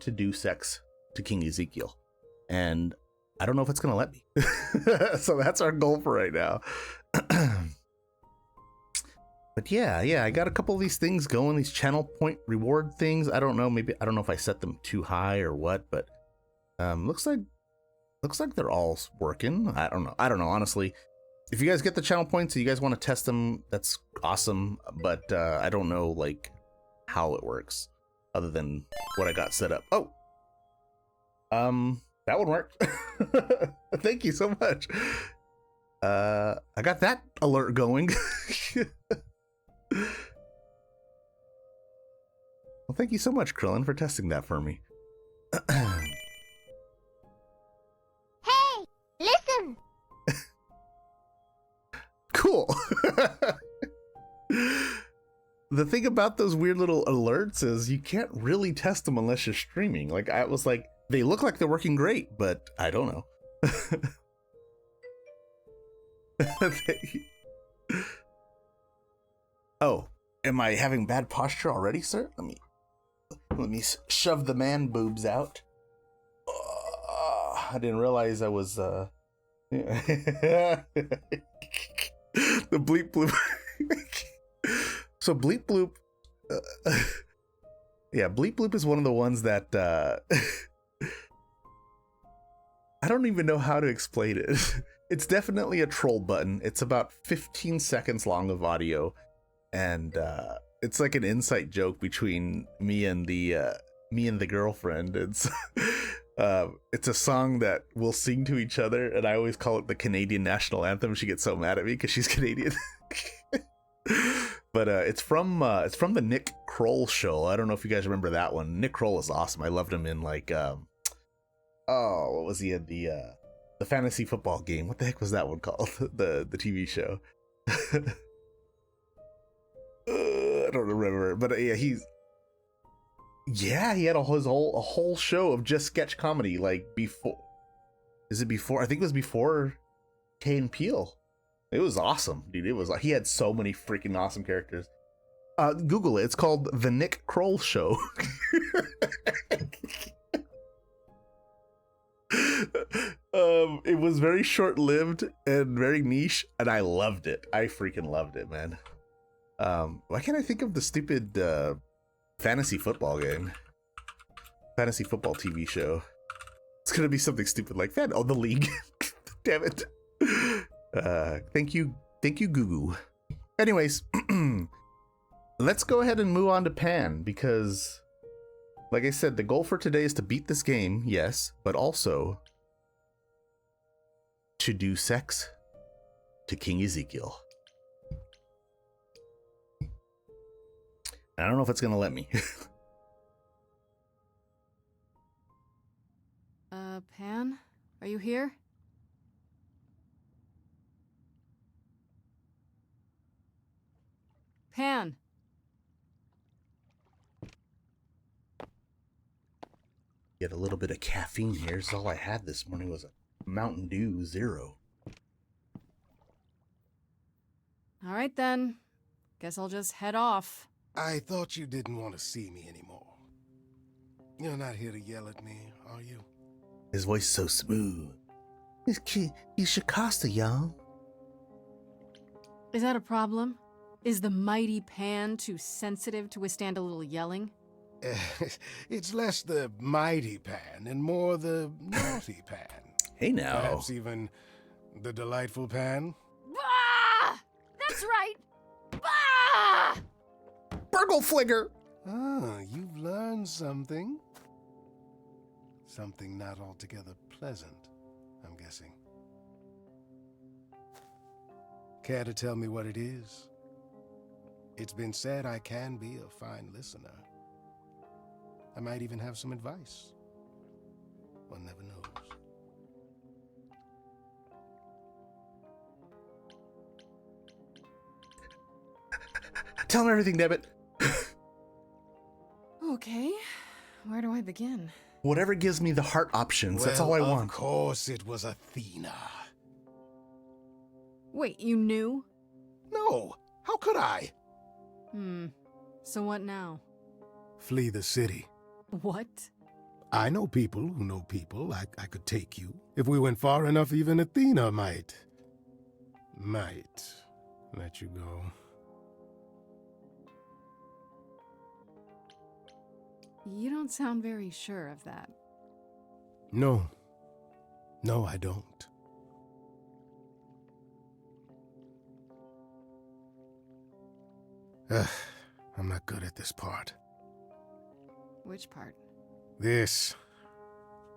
to do sex to King Ezekiel, and I don't know if it's gonna let me. So that's our goal for right now. But yeah, I got a couple of these things going, these channel point reward things. I don't know if I set them too high or what, but looks like they're all working. I don't know, honestly. If you guys get the channel points and you guys want to test them, that's awesome, but I don't know like how it works other than what I got set up. Oh, that one worked. Thank you so much. I got that alert going. Well, thank you so much, Krillin, for testing that for me. Hey, listen! Cool. The thing about those weird little alerts is you can't really test them unless you're streaming. Like, I was like, they look like they're working great, but I don't know. Oh, am I having bad posture already, sir? Let me shove the man boobs out. I didn't realize I was the bleep bloop. So bleep bloop, yeah, bleep bloop is one of the ones that I don't even know how to explain it. It's definitely a troll button. It's about 15 seconds long of audio, and it's like an inside joke between me and the girlfriend. It's a song that we'll sing to each other, and I always call it the Canadian national anthem. She gets so mad at me because she's Canadian. But it's from the Nick Kroll show. I don't know if you guys remember that one. Nick Kroll is awesome. I loved him in like what was he in the fantasy football game? What the heck was that one called? The TV show. I don't remember, but yeah, he had a whole show of just sketch comedy. Like before, is it before? I think it was before Kay and Peele. It was awesome, dude. It was like he had so many freaking awesome characters. Google it. It's called The Nick Kroll Show. It was very short-lived and very niche, and I loved it. I freaking loved it, man. Why can't I think of the stupid fantasy football game? Fantasy football TV show. It's gonna be something stupid like that. Oh, The League. Damn it. Thank you, Gugu. Anyways, let's go ahead and move on to Pan, because like I said, the goal for today is to beat this game, yes, but also to do sex to King Ezekiel. I don't know if it's gonna let me. Pan? Are you here? Pan! Get a little bit of caffeine here. So all I had this morning was a Mountain Dew Zero. Alright then. Guess I'll just head off. I thought you didn't want to see me anymore. You're not here to yell at me, are you? His voice so smooth. He's Shikasta, y'all. Is that a problem? Is the mighty Pan too sensitive to withstand a little yelling? It's less the mighty Pan and more the naughty Pan. Hey now. Perhaps even the delightful Pan. Bah! That's right! Bah! Burgle Fligger! Ah, you've learned something. Something not altogether pleasant, I'm guessing. Care to tell me what it is? It's been said I can be a fine listener. I might even have some advice. One never knows. Tell him everything, Debbit. Okay, where do I begin? Whatever gives me the heart options. That's all I want. Of course it was Athena. Wait, you knew? No, how could I? So what now? Flee the city. What? I know people who know people. I could take you. If we went far enough, even Athena might let you go. You don't sound very sure of that. No, I don't. I'm not good at this part. Which part? This.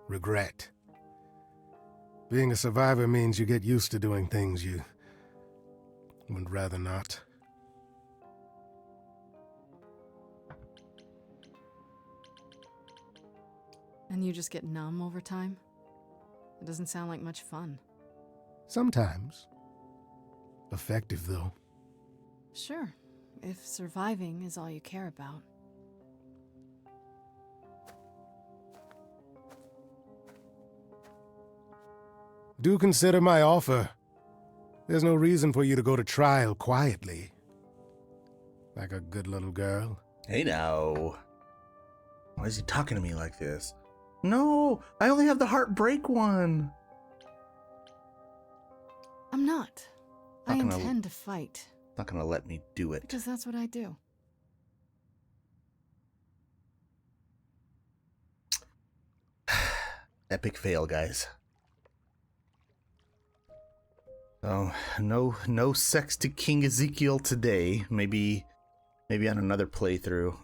Regret. Being a survivor means you get used to doing things you would rather not. And you just get numb over time? It doesn't sound like much fun. Sometimes. Effective, though. Sure, if surviving is all you care about. Do consider my offer. There's no reason for you to go to trial quietly. Like a good little girl. Hey now. Why is he talking to me like this? No, I only have the heartbreak one. I'm not. I intend to fight. Not gonna let me do it. Because that's what I do. Epic fail, guys. Oh, no sex to King Ezekiel today. Maybe on another playthrough.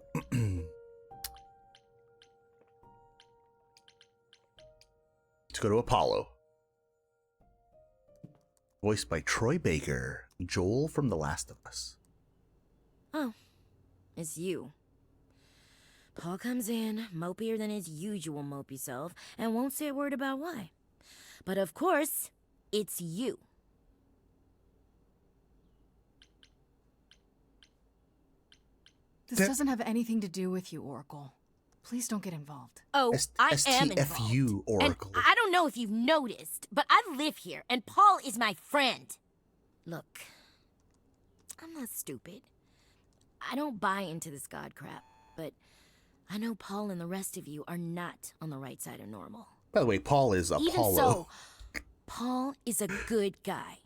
Let's go to Apollo. Voiced by Troy Baker, Joel from The Last of Us. Oh, it's you. Paul comes in, mopier than his usual mopey self, and won't say a word about why. But of course, it's you. This doesn't have anything to do with you, Oracle. Please don't get involved. Oh, I am involved. STFU, Oracle. And I don't know if you've noticed, but I live here, and Paul is my friend. Look, I'm not stupid. I don't buy into this god crap, but I know Paul and the rest of you are not on the right side of normal. By the way, Paul is Apollo. Even so, Paul is a good guy.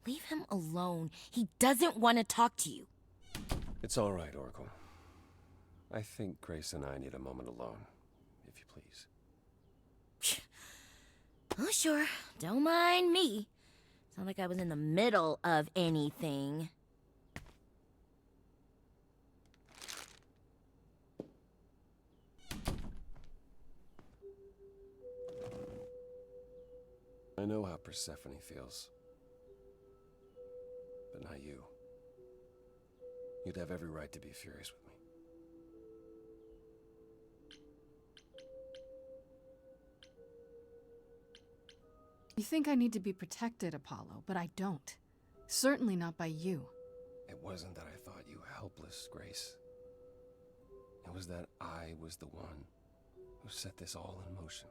Leave him alone. He doesn't want to talk to you. It's all right, Oracle. I think Grace and I need a moment alone, if you please. Oh, sure. Don't mind me. It's not like I was in the middle of anything. I know how Persephone feels. But not you. You'd have every right to be furious with me. You think I need to be protected, Apollo, but I don't. Certainly not by you. It wasn't that I thought you helpless, Grace. It was that I was the one who set this all in motion.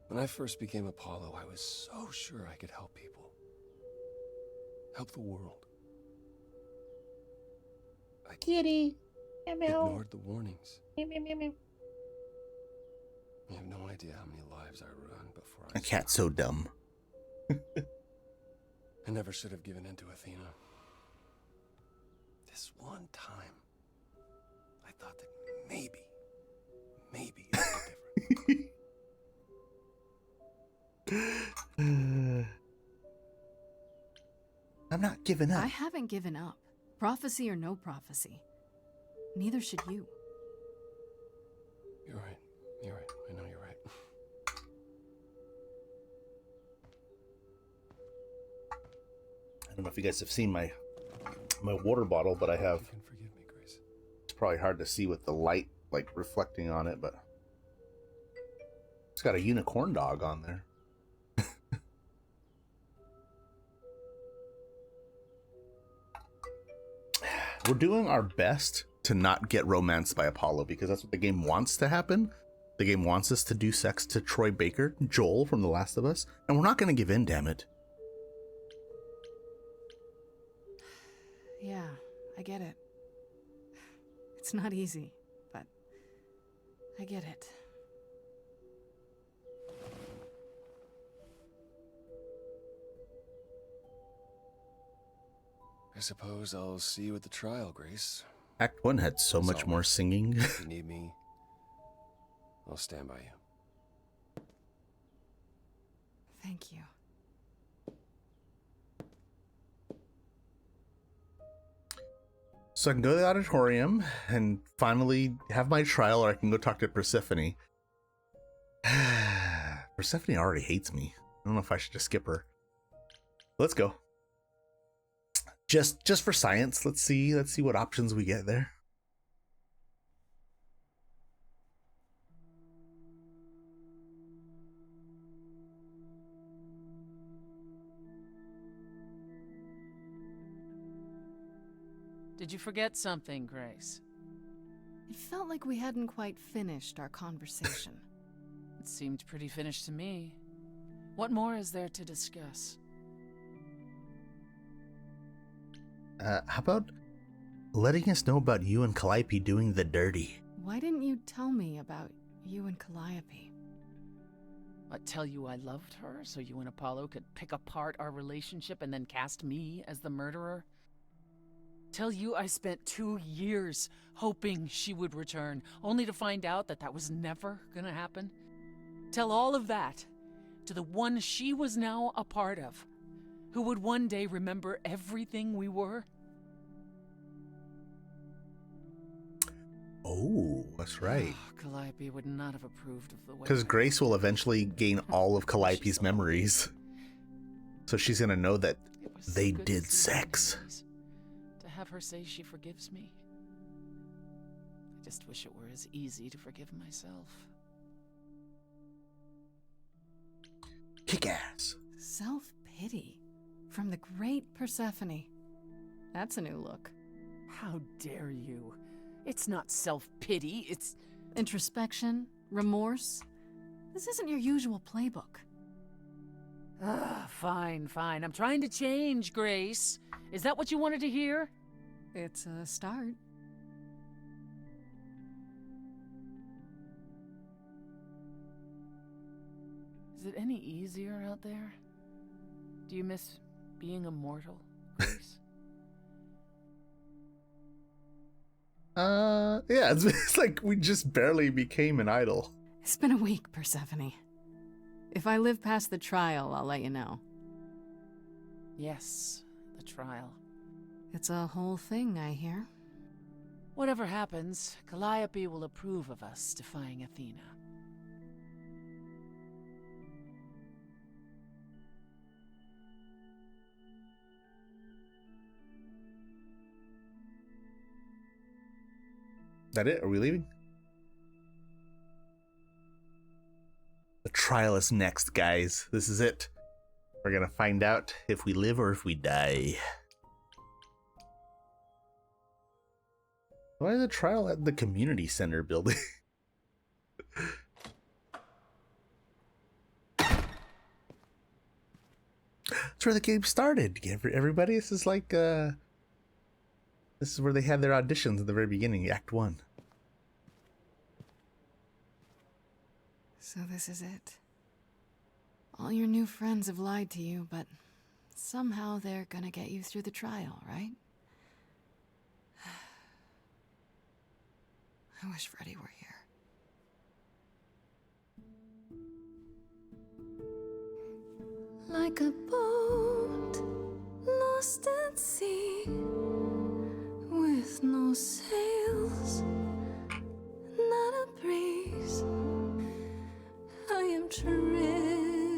When I first became Apollo, I was so sure I could help people. Help the world. I ignored the warnings. You have no idea how many lives I ruined before I A cat's so dumb. I never should have given in to Athena. This one time, I thought that maybe it would be different. I'm not giving up. I haven't given up. Prophecy or no prophecy. Neither should you. You're right. You're right. I know you're right. I don't know if you guys have seen my water bottle, but I have. You can forgive me, Grace. It's probably hard to see with the light like reflecting on it, but it's got a unicorn dog on there. We're doing our best to not get romanced by Apollo because that's what the game wants to happen. The game wants us to do sex to Troy Baker, Joel from The Last of Us, and we're not going to give in, damn it. Yeah, I get it. It's not easy, but I get it. I suppose I'll see you at the trial, Grace. Act 1 had so much more singing. If you need me, I'll stand by you. Thank you. So I can go to the auditorium and finally have my trial, or I can go talk to Persephone. Persephone already hates me. I don't know if I should just skip her. Let's go. Just for science. Let's see what options we get there. Did you forget something, Grace? It felt like we hadn't quite finished our conversation. It seemed pretty finished to me. What more is there to discuss? How about letting us know about you and Calliope doing the dirty? Why didn't you tell me about you and Calliope? What, tell you I loved her so you and Apollo could pick apart our relationship and then cast me as the murderer? Tell you I spent 2 years hoping she would return, only to find out that that was never gonna happen? Tell all of that to the one she was now a part of, who would one day remember everything we were? Oh, that's right. Calliope would not have approved of the way. Because Grace will eventually gain all of Calliope's memories. So she's gonna know that they did sex. To have her say she forgives me. I just wish it were as easy to forgive myself. Kick ass. Self-pity. From the great Persephone. That's a new look. How dare you? It's not self-pity, it's... Introspection, remorse. This isn't your usual playbook. Fine. I'm trying to change, Grace. Is that what you wanted to hear? It's a start. Is it any easier out there? Do you miss being immortal, Grace? Yeah, it's like we just barely became an idol. It's been a week, Persephone. If I live past the trial, I'll let you know. Yes, the trial. It's a whole thing, I hear. Whatever happens, Calliope will approve of us defying Athena. That it? Are we leaving? The trial is next, guys. This is it. We're gonna find out if we live or if we die. Why is the trial at the community center building? That's where the game started. Everybody, this is like this is where they had their auditions at the very beginning, Act 1. So this is it. All your new friends have lied to you, but somehow they're gonna get you through the trial, right? I wish Freddy were here. Like a boat lost at sea, with no sails, not a breeze. I am drifting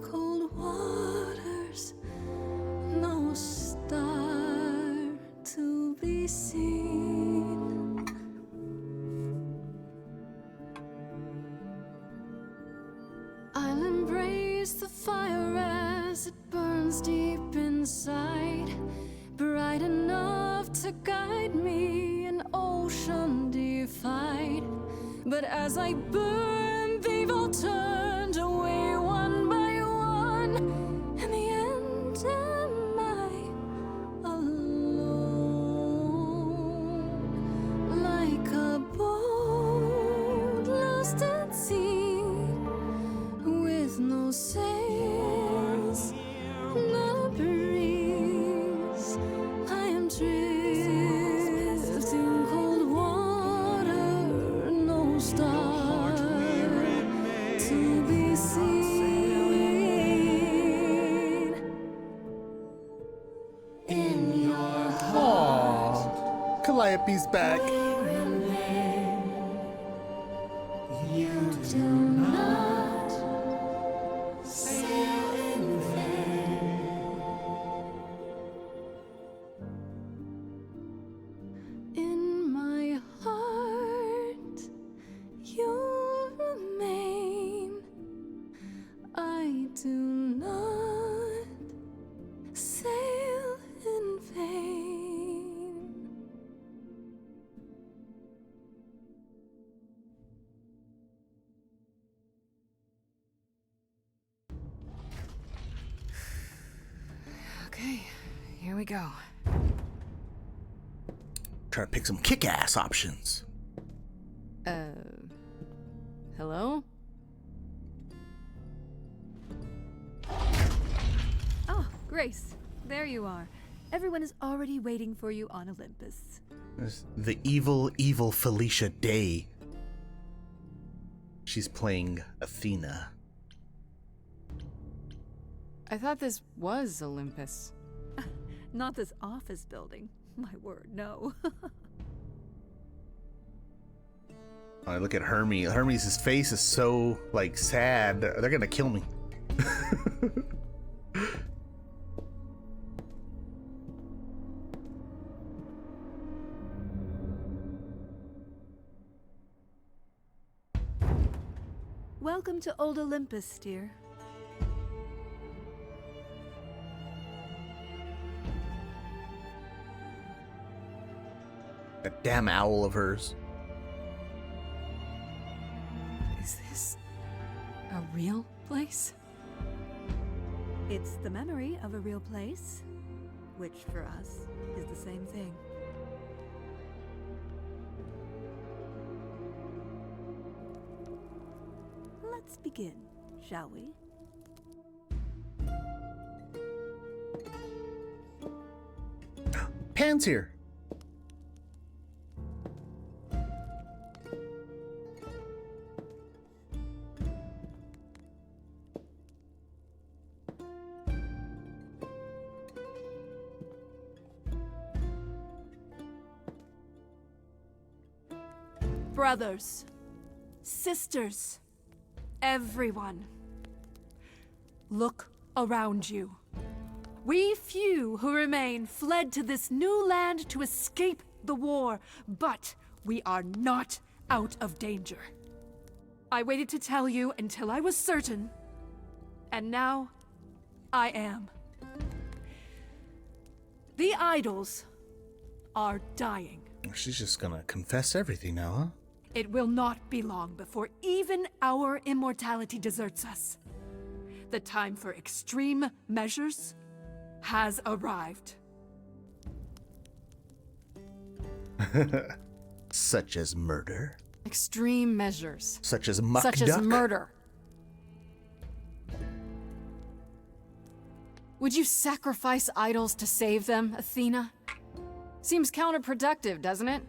cold waters, no star to be seen. I'll embrace the fire as it burns deep inside, bright enough to guide me, an ocean defied. But as I burn, they've all turned away one by one. In the end, am I alone? Like a boat lost at sea, with no sails, no breeze. I am drifting cold water, no star to be seen. In your heart, Aww. Calliope's back. you do not sail in vain. In my heart, you remain. I do not sail in vain. Okay, here we go. Try to pick some kick-ass options. Hello? Oh, Grace, there you are. Everyone is already waiting for you on Olympus. There's the evil Felicia Day. She's playing Athena. I thought this was Olympus. Not this office building. My word, no. I look at Hermes. Hermes' face is so, like, sad. They're gonna kill me. Welcome to Old Olympus, dear. That damn owl of hers. Is this a real place? It's the memory of a real place, which for us is the same thing. Let's begin, shall we? Pan's here. Brothers, sisters, everyone, look around you. We few who remain fled to this new land to escape the war, but we are not out of danger. I waited to tell you until I was certain, and now I am. The idols are dying. She's just gonna confess everything now, huh? It will not be long before even our immortality deserts us. The time for extreme measures has arrived. Such as murder. Extreme measures. Such as muck Such duck. as murder. Would you sacrifice idols to save them, Athena? Seems counterproductive, doesn't it?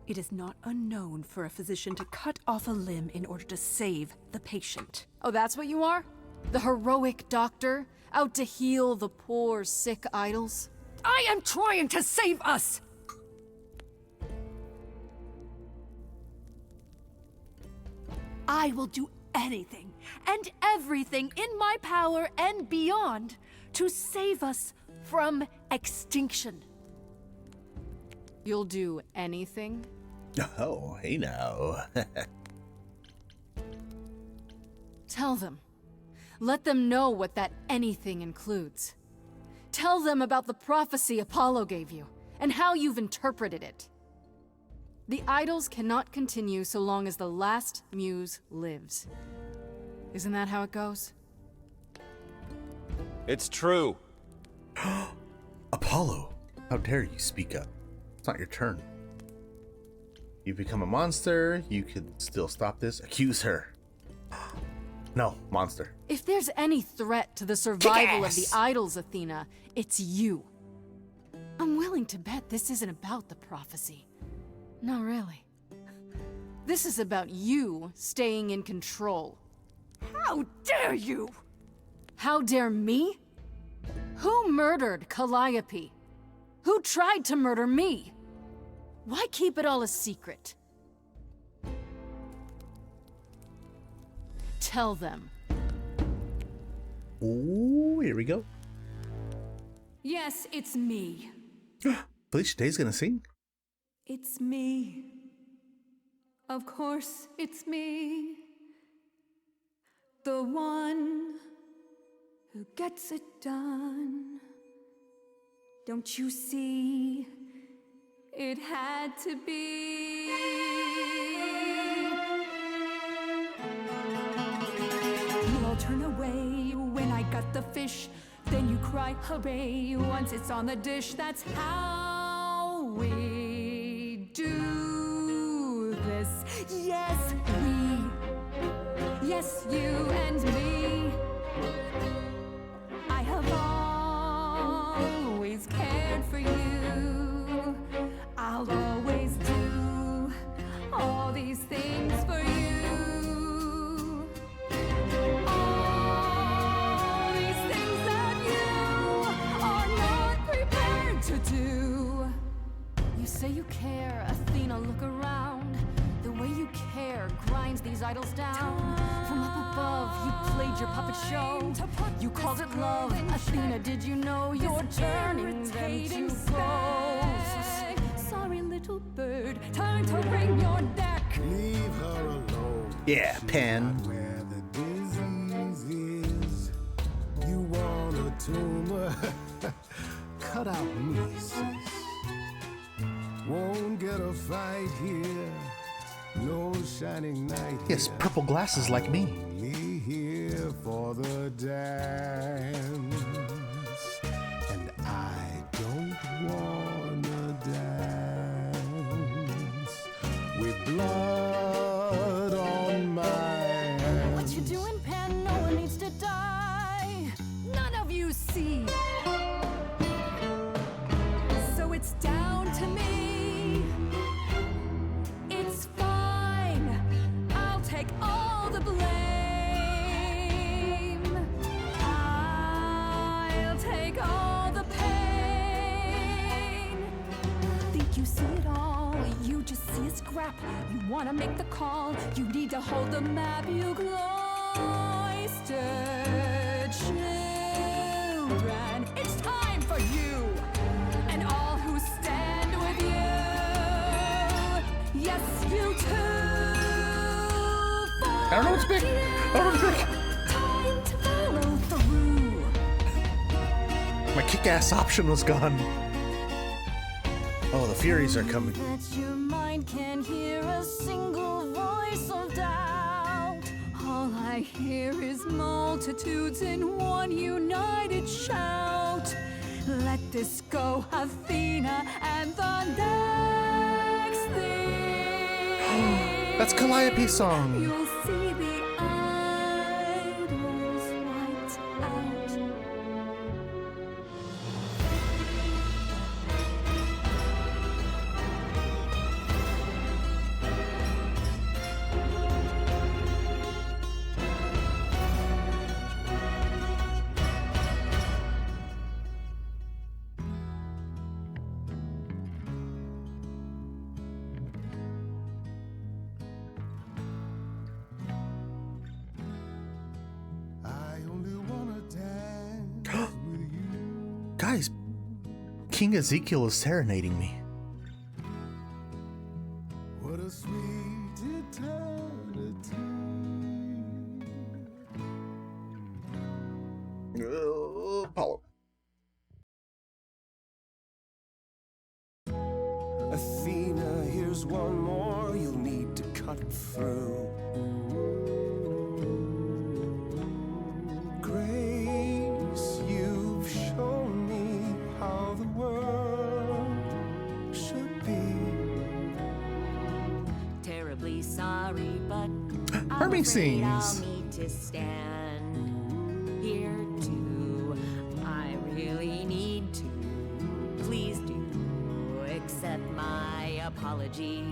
It is not unknown for a physician to cut off a limb in order to save the patient. Oh, that's what you are? The heroic doctor, out to heal the poor, sick idols? I am trying to save us! I will do anything and everything in my power and beyond to save us from extinction. You'll do anything? Oh, hey now. Tell them. Let them know what that anything includes. Tell them about the prophecy Apollo gave you, and how you've interpreted it. The idols cannot continue so long as the last muse lives. Isn't that how it goes? It's true. Apollo, how dare you speak up? It's not your turn. You become a monster, you could still stop this. Accuse her. No, monster. If there's any threat to the survival of the idols, Athena, it's you. I'm willing to bet this isn't about the prophecy. Not really. This is about you staying in control. How dare you! How dare me? Who murdered Calliope? Who tried to murder me? Why keep it all a secret? Tell them. Ooh, here we go. Yes, it's me. Felicia Day's gonna sing. It's me. Of course, it's me. The one who gets it done. Don't you see? It had to be. You all turn away when I got the fish. Then you cry hooray once it's on the dish. That's how we do this. Yes, we. Yes, you and me. I have always cared for you. I'll always do all these things for you. All these things that you are not prepared to do. You say you care, Athena, look around. The way you care grinds these idols down. From up above, you played your puppet show. You called it love. Athena, did you know you're turning them to ghosts? Sorry, little bird, time to bring your deck. Leave her alone. Yeah, Pan. Where the disease is, you want a tumor? Cut out me, sis. Won't get a fight here. No shining night. Yes, here. purple glasses like me. Only here for the dance, and I don't wanna dance with blood on my hands. What you doing, Pan? No one needs to die. None of you see. So it's down to me. It's fine. I'll take all the blame. I'll take all the pain. Think you see it all. You just see a scrap. You wanna make the call. You need to hold the map. You cloistered children. It's time for you and all who stand with you. Yes, you too. I don't know what's big. I don't know what's big. Time to follow through. My kick-ass option was gone. Oh, the Furies are coming. That your mind can hear a single voice of doubt. All I hear is multitudes in one united shout. Let this go, Athena, and the next thing. That's Calliope's song. You'll see the idols wiped out. King Ezekiel is serenading me. What a sweet eternity. Apollo. Athena, here's one more you'll need to cut through. Grace, you've shown me how the world should be. Terribly sorry, but Hermie I'm afraid sings. I'll need to stand here too. I really need to. Please do accept my apology.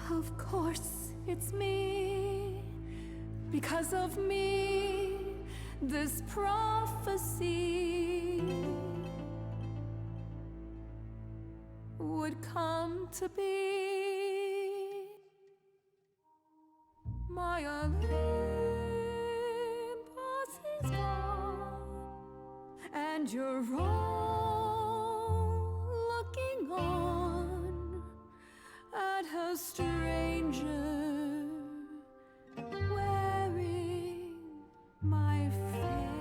Of course, it's me. Because of me, this prophecy would come to be. My Olympus is gone, and you're all looking on at a stranger wearing my face.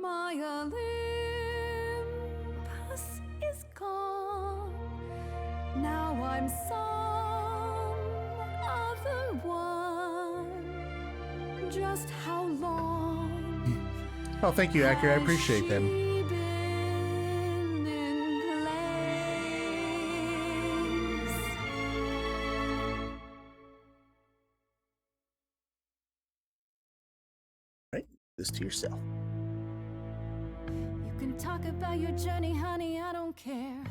My Olympus is gone. Now I'm some other one. Just how long? Oh, thank you, Accurate. I appreciate them. Right, this to yourself. You can talk about your journey, honey, I don't care.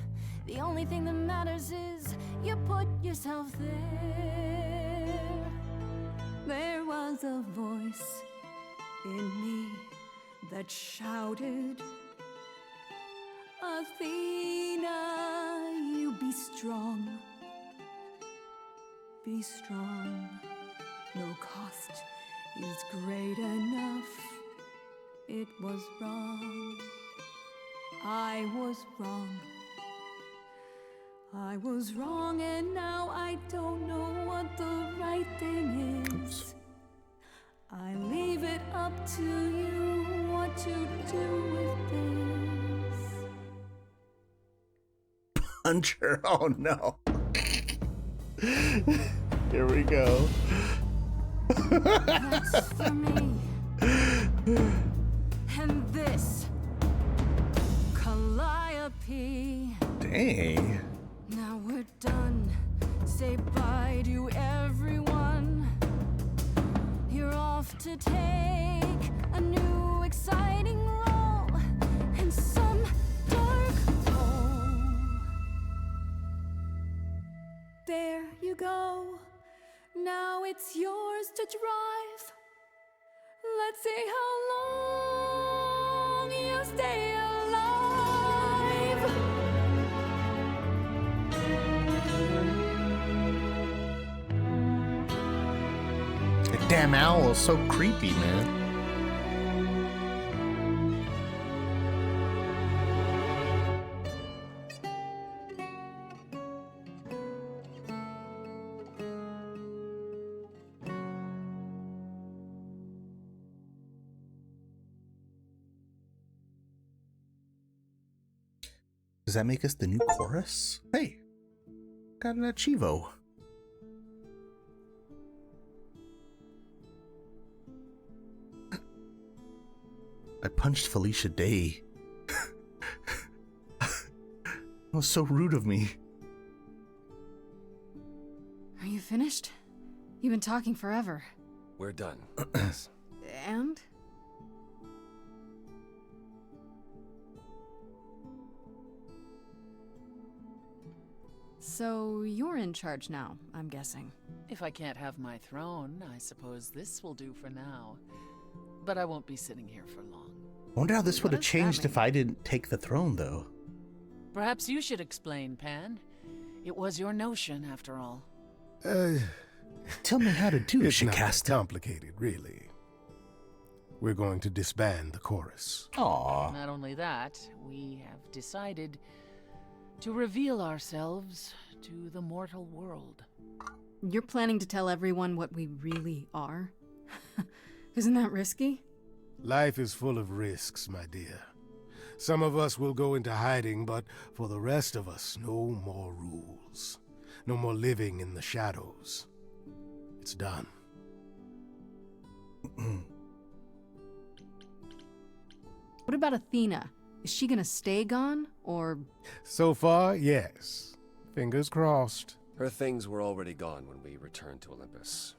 The only thing that matters is you put yourself there. There was a voice in me that shouted, Athena, you be strong. Be strong. No cost is great enough. It was wrong. I was wrong. I was wrong, and now I don't know what the right thing is. I leave it up to you what to do with this. Puncher. Oh no. Here we go. That's for me. And this, Calliope. Dang. Now we're done. Say bye to everyone. You're off to take a new exciting role in some dark hole. There you go. Now it's yours to drive. Let's see how long you stay alive. The damn owl is so creepy, man. Does that make us the new chorus? Hey, got an Archivo. I punched Felicia Day. That was so rude of me. Are you finished? You've been talking forever. We're done. Yes. And? So you're in charge now, I'm guessing. If I can't have my throne, I suppose this will do for now. But I won't be sitting here for long. I wonder how this would have does that changed if mean? I didn't take the throne, though. Perhaps you should explain, Pan. It was your notion, after all. Tell me how to do, It's not that Shikasta. complicated, really. We're going to disband the chorus. Aw. Not only that, we have decided to reveal ourselves to the mortal world. You're planning to tell everyone what we really are? Isn't that risky? Life is full of risks, my dear. Some of us will go into hiding, but for the rest of us, no more rules. No more living in the shadows. It's done. What about Athena? Is she gonna stay gone, or... So far, yes. Fingers crossed. Her things were already gone when we returned to Olympus.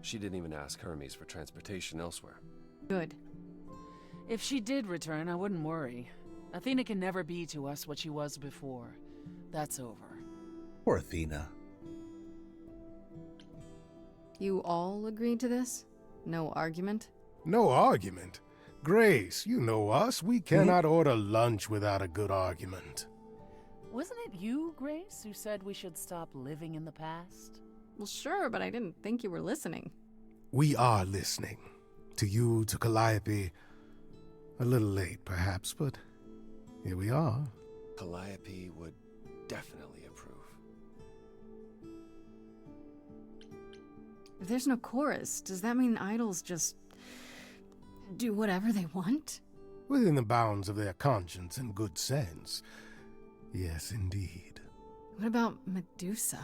She didn't even ask Hermes for transportation elsewhere. Good. If she did return, I wouldn't worry. Athena can never be to us what she was before. That's over. Poor Athena. You all agreed to this? No argument? No argument. Grace, you know us. We cannot order lunch without a good argument. Wasn't it you, Grace, who said we should stop living in the past? Well, sure, but I didn't think you were listening. We are listening. To you, to Calliope. A little late, perhaps, but here we are. Calliope would definitely approve. If there's no chorus, does that mean idols just do whatever they want? Within the bounds of their conscience and good sense. Yes, indeed. What about Medusa?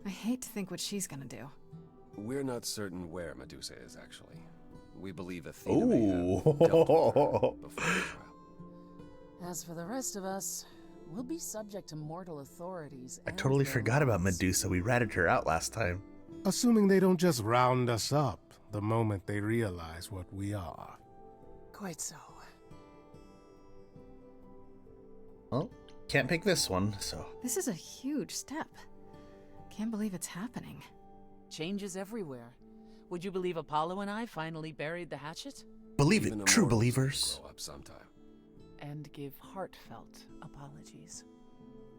I hate to think what she's gonna do. We're not certain where Medusa is, actually. We believe Athena may have Ooh. dealt with her before the trial. As for the rest of us, we'll be subject to mortal authorities. I and totally their forgot about laws. Medusa. We ratted her out last time. Assuming they don't just round us up the moment they realize what we are. Quite so. Well, can't pick this one, so... This is a huge step. Can't believe it's happening. Changes everywhere. Would you believe Apollo and I finally buried the hatchet? Believe Even it, true immortals believers. grow up sometime. And give heartfelt apologies.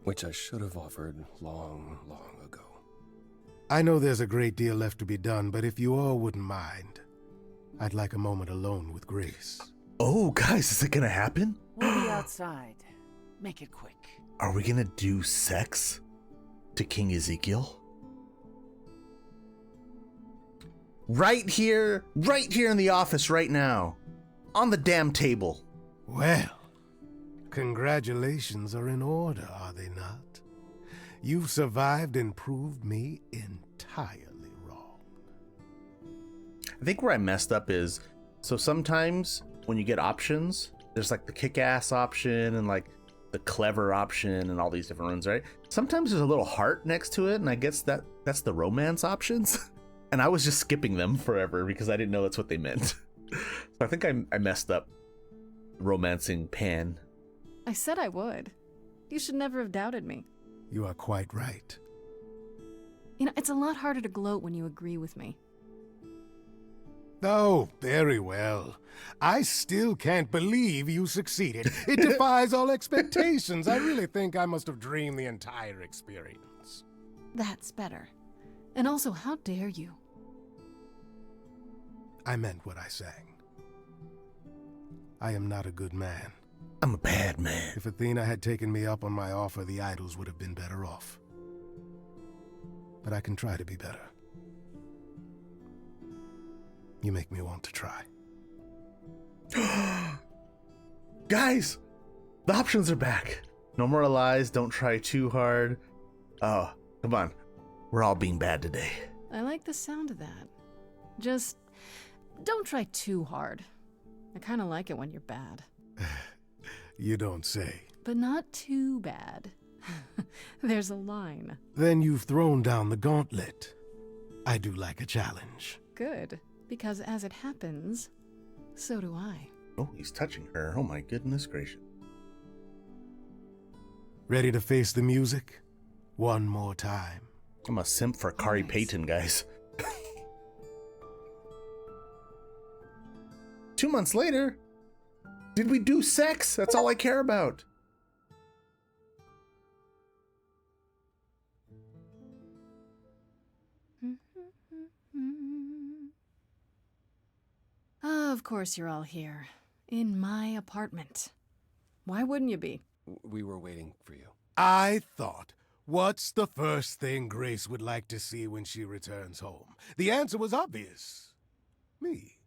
Which I should have offered long, long ago. I know there's a great deal left to be done, but if you all wouldn't mind, I'd like a moment alone with Grace. Oh, guys, is it gonna happen? We'll be outside. Make it quick. Are we gonna do sex to King Ezekiel? Right here in the office right now. On the damn table. Well, congratulations are in order, are they not? You've survived and proved me entirely wrong. I think where I messed up is, so sometimes when you get options, there's like the kick-ass option and like the clever option and all these different ones, right? Sometimes there's a little heart next to it, and I guess that's the romance options. And I was just skipping them forever because I didn't know that's what they meant. So I think I messed up romancing Pan. I said I would. You should never have doubted me. You are quite right. You know, it's a lot harder to gloat when you agree with me. Oh, very well. I still can't believe you succeeded. It defies all expectations. I really think I must have dreamed the entire experience. That's better. And also, how dare you? I meant what I sang. I am not a good man. I'm a bad man. If Athena had taken me up on my offer, the idols would have been better off. But I can try to be better. You make me want to try. Guys, the options are back. No more lies, don't try too hard. Oh, come on. We're all being bad today. I like the sound of that. Just don't try too hard. I kind of like it when you're bad. You don't say. But not too bad. There's a line. Then you've thrown down the gauntlet. I do like a challenge. Good, because as it happens, so do I. Oh, he's touching her. Oh my goodness gracious. Ready to face the music? one more time. I'm a simp for Kari Nice. Payton, guys. 2 months later, did we do sex? That's all I care about. Of course you're all here. In my apartment. Why wouldn't you be? We were waiting for you. I thought, what's the first thing Grace would like to see when she returns home? The answer was obvious. Me.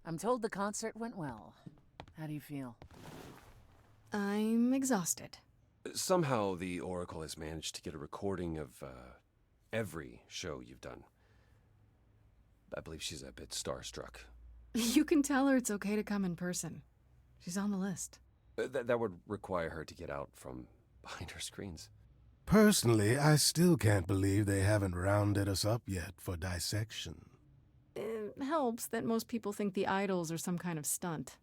I'm told the concert went well. How do you feel? I'm exhausted. Somehow the Oracle has managed to get a recording of every show you've done. I believe she's a bit starstruck. You can tell her it's okay to come in person. She's on the list. That would require her to get out from behind her screens. Personally, I still can't believe they haven't rounded us up yet for dissection. It helps that most people think the idols are some kind of stunt.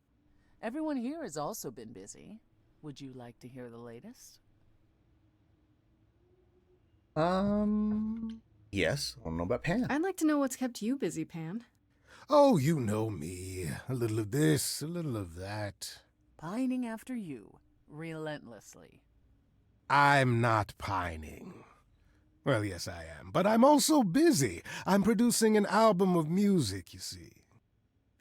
Everyone here has also been busy. Would you like to hear the latest? Yes. I don't know about Pan. I'd like to know what's kept you busy, Pan. Oh, you know me. A little of this, a little of that. Pining after you, relentlessly. I'm not pining. Well, yes, I am, but I'm also busy. I'm producing an album of music, you see.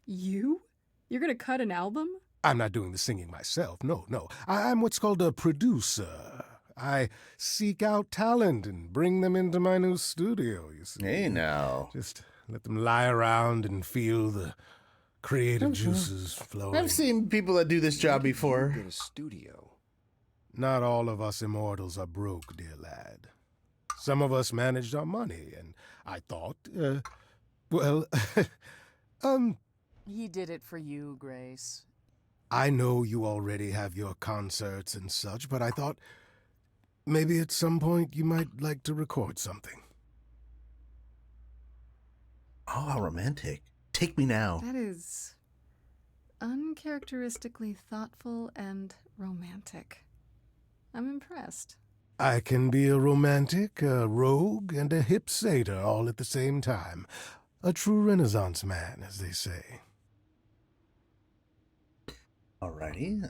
You? You're gonna cut an album? I'm not doing the singing myself, no. I'm what's called a producer. I seek out talent and bring them into my new studio, you see. Hey, now. Just let them lie around and feel the creative juices flowing. I've seen people that do this job before. In a studio. Not all of us immortals are broke, dear lad. Some of us managed our money, and I thought, He did it for you, Grace. I know you already have your concerts and such, but I thought maybe at some point you might like to record something. Oh, how romantic. Take me now. That is uncharacteristically thoughtful and romantic. I'm impressed. I can be a romantic, a rogue, and a hip satyr all at the same time. A true Renaissance man, as they say. Alrighty.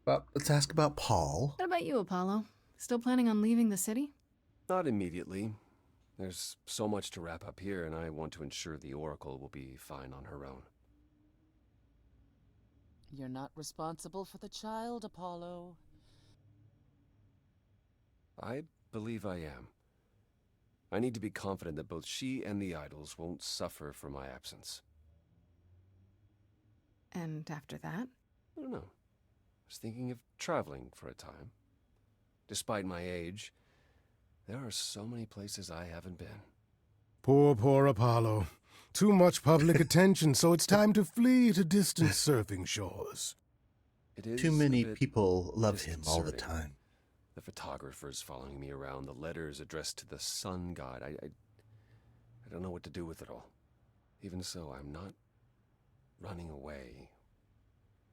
Well, let's ask about Paul. What about you, Apollo? Still planning on leaving the city? Not immediately. There's so much to wrap up here, and I want to ensure the Oracle will be fine on her own. You're not responsible for the child, Apollo. I believe I am. I need to be confident that both she and the idols won't suffer for my absence. And after that? I don't know. I was thinking of traveling for a time. Despite my age, there are so many places I haven't been. Poor Apollo. Too much public attention, so it's time to flee to distant surfing shores. It is Too many a bit people love him all the disconcerting. time. The photographers following me around, the letters addressed to the sun god. I don't know what to do with it all. Even so, I'm not running away.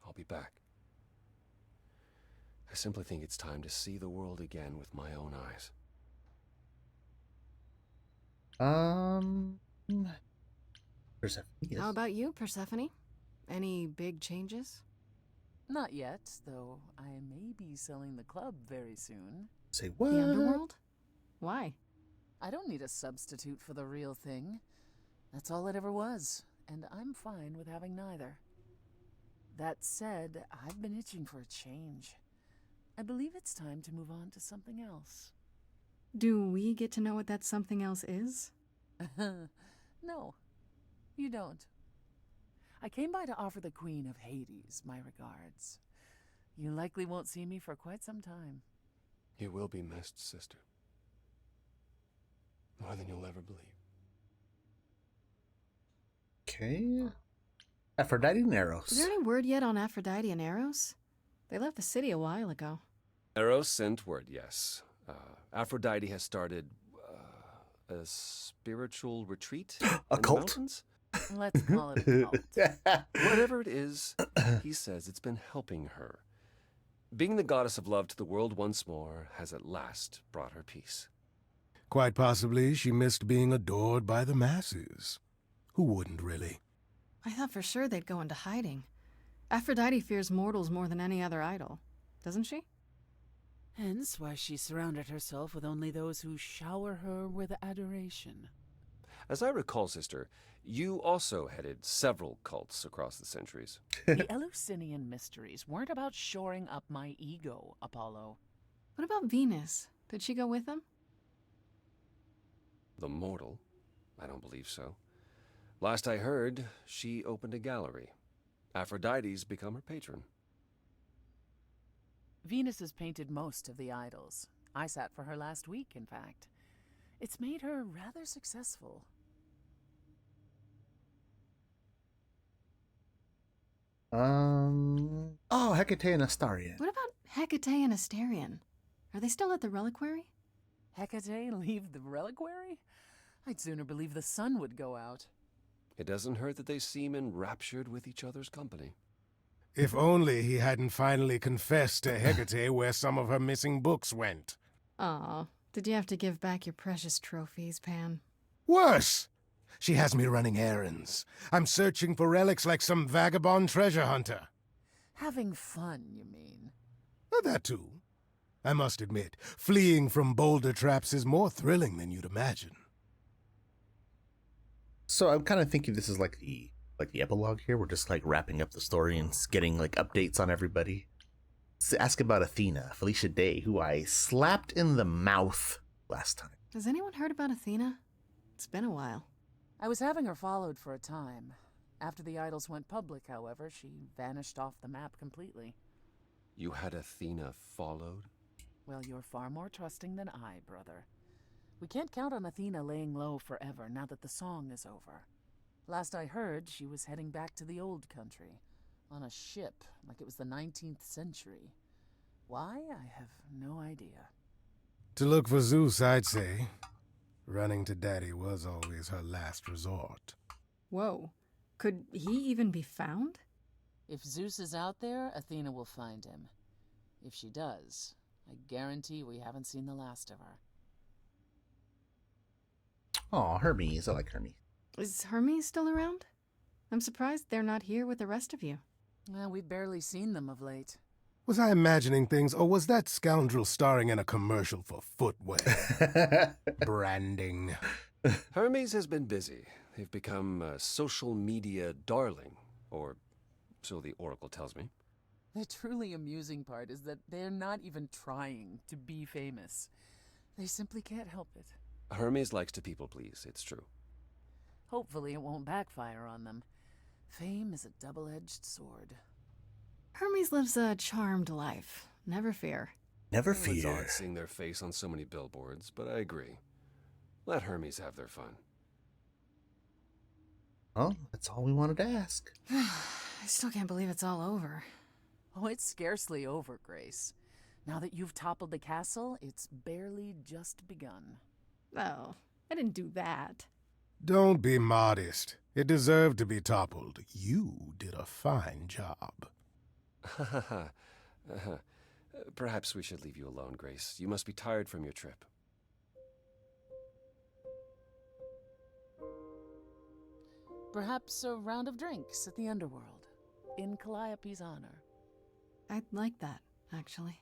I'll be back. I simply think it's time to see the world again with my own eyes. Persephone, yes. How about you, Persephone? Any big changes? Not yet, though I may be selling the club very soon. Say what? The underworld? Why? I don't need a substitute for the real thing. That's all it ever was, and I'm fine with having neither. That said, I've been itching for a change. I believe it's time to move on to something else. Do we get to know what that something else is? No, you don't. I came by to offer the Queen of Hades my regards. You likely won't see me for quite some time. You will be missed, sister. More than you'll ever believe. Okay. Aphrodite and Eros. Is there any word yet on Aphrodite and Eros? They left the city a while ago. Eros sent word, yes. Aphrodite has started a spiritual retreat A in the cult? mountains. Let's call it a cult. Whatever it is, he says it's been helping her. Being the goddess of love to the world once more has at last brought her peace. Quite possibly she missed being adored by the masses. Who wouldn't, really? I thought for sure they'd go into hiding. Aphrodite fears mortals more than any other idol, doesn't she? Hence why she surrounded herself with only those who shower her with adoration. As I recall, sister, you also headed several cults across the centuries. The Eleusinian mysteries weren't about shoring up my ego, Apollo. What about Venus? Did she go with them? The mortal? I don't believe so. Last I heard, she opened a gallery. Aphrodite's become her patron. Venus has painted most of the idols. I sat for her last week, in fact. It's made her rather successful. Oh, Hecate and Astarion. What about Hecate and Asterion? Are they still at the reliquary? Hecate leave the reliquary? I'd sooner believe the sun would go out. It doesn't hurt that they seem enraptured with each other's company. If only he hadn't finally confessed to Hecate where some of her missing books went. Aw, did you have to give back your precious trophies, Pan? Worse! She has me running errands. I'm searching for relics like some vagabond treasure hunter. Having fun, you mean? That too. I must admit, fleeing from boulder traps is more thrilling than you'd imagine. So I'm kind of thinking this is like the epilogue here. We're just like wrapping up the story and getting like updates on everybody. So ask about Athena, Felicia Day, who I slapped in the mouth last time. Has anyone heard about Athena? It's been a while. I was having her followed for a time. After the idols went public, however, she vanished off the map completely. You had Athena followed? Well, you're far more trusting than I, brother. We can't count on Athena laying low forever now that the song is over. Last I heard, she was heading back to the old country, on a ship, like it was the 19th century. Why? I have no idea. To look for Zeus, I'd say. Running to Daddy was always her last resort. Whoa. Could he even be found? If Zeus is out there, Athena will find him. If she does, I guarantee we haven't seen the last of her. Oh, Hermes. I like Hermes. Is Hermes still around? I'm surprised they're not here with the rest of you. Well, we've barely seen them of late. Was I imagining things, or was that scoundrel starring in a commercial for footwear? Branding. Hermes has been busy. They've become a social media darling, or so the Oracle tells me. The truly amusing part is that they're not even trying to be famous. They simply can't help it. Hermes likes to people please, it's true. Hopefully it won't backfire on them. Fame is a double-edged sword. Hermes lives a charmed life. Never fear. Never It's fear. odd seeing their face on so many billboards, but I agree. Let Hermes have their fun. Well, that's all we wanted to ask. I still can't believe it's all over. Oh, it's scarcely over, Grace. Now that you've toppled the castle, it's barely just begun. Oh, I didn't do that. Don't be modest. It deserved to be toppled. You did a fine job. Perhaps we should leave you alone, Grace. You must be tired from your trip. Perhaps a round of drinks at the underworld, in Calliope's honor. I'd like that, actually.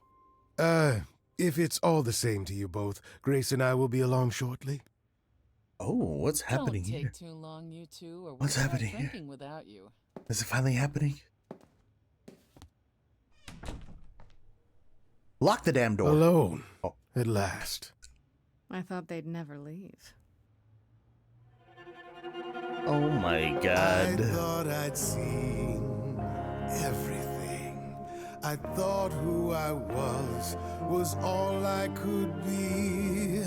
If it's all the same to you both, Grace and I will be along shortly. Oh, what's happening Don't here? take too long, you two, or we'll What's start happening here? drinking without you. Is it finally happening? Lock the damn door. Alone. Oh. At last. I thought they'd never leave. Oh my I god. thought I'd seen everything. I thought who I was all I could be.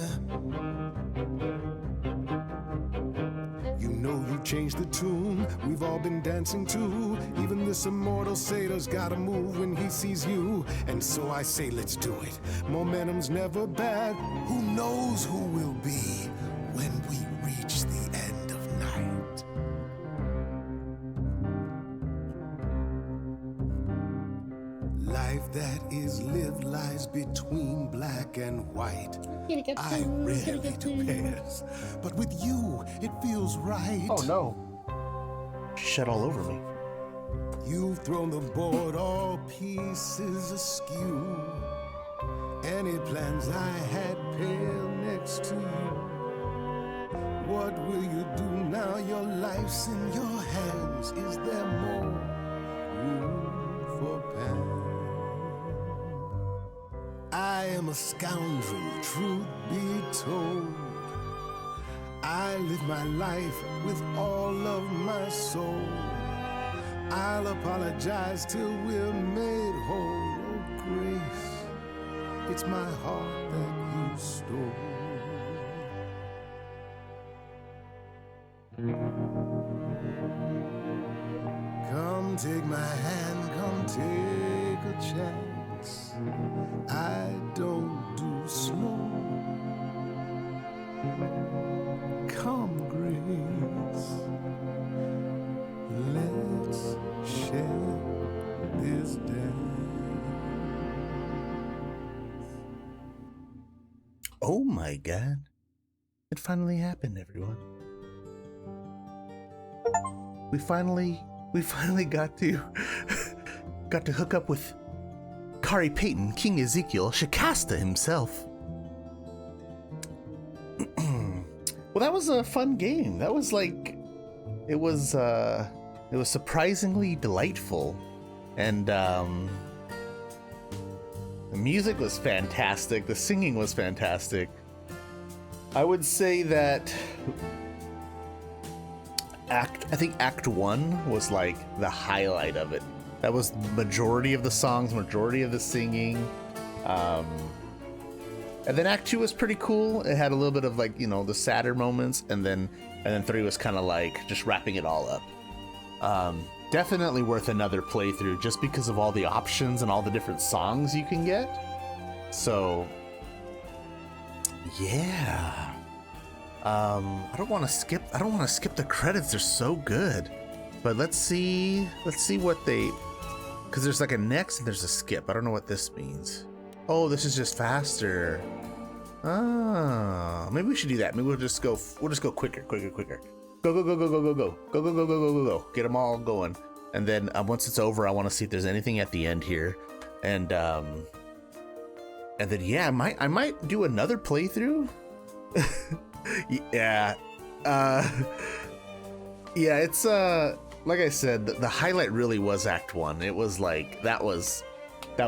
You know you changed the tune we've all been dancing to. Even this immortal satyr's gotta move when he sees you. And so I say let's do it. Momentum's never bad. Who knows who we'll be when we reach the end of night. life that is lived lies between black and white. I rarely do pairs, but with you, it feels right. Oh no. Shed all over me. You've thrown the board all pieces askew. Any plans I had pale next to you. What will you do now your life's in your hands? Is there more room for pen? I am a scoundrel, truth be told. I live my life with all of my soul. I'll apologize till we're made whole. Oh, Grace, it's my heart that you stole. Come take my hand, come take a chance. I don't do slow. Come, Grace, let's share this dance. Oh my god. It finally happened, everyone. We finally got to hook up with Kari Payton, King Ezekiel, Shikasta himself. Well, that was a fun game. That was like, it was surprisingly delightful, and the music was fantastic. The singing was fantastic. I would say that I think Act 1 was like the highlight of it. That was the majority of the songs, majority of the singing. And then Act 2 was pretty cool. It had a little bit of like, you know, the sadder moments, and then 3 was kind of like just wrapping it all up. Definitely worth another playthrough just because of all the options and all the different songs you can get. So yeah. I don't want to skip the credits. They're so good. But let's see what they, because there's like a next and there's a skip. I don't know what this means. Oh, this is just faster. Ah, maybe we should do that. Maybe we'll just go quicker. Go. Get them all going. And then once it's over, I want to see if there's anything at the end here. And then yeah, I might do another playthrough. Yeah. Yeah, it's like I said, the highlight really was Act 1. It was like that was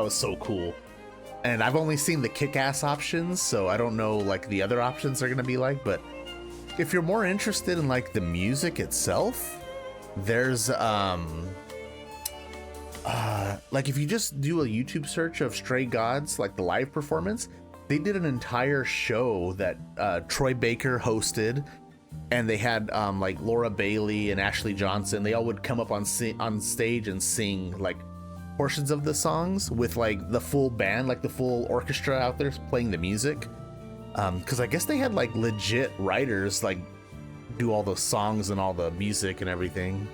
so cool. And I've only seen the kick-ass options, so I don't know like the other options are gonna be like, but if you're more interested in like the music itself, there's like if you just do a YouTube search of Stray Gods, like the live performance, they did an entire show that Troy Baker hosted, and they had like Laura Bailey and Ashley Johnson. They all would come up on stage and sing like portions of the songs with like the full band, like the full orchestra out there playing the music. Because I guess they had like legit writers like do all the songs and all the music and everything.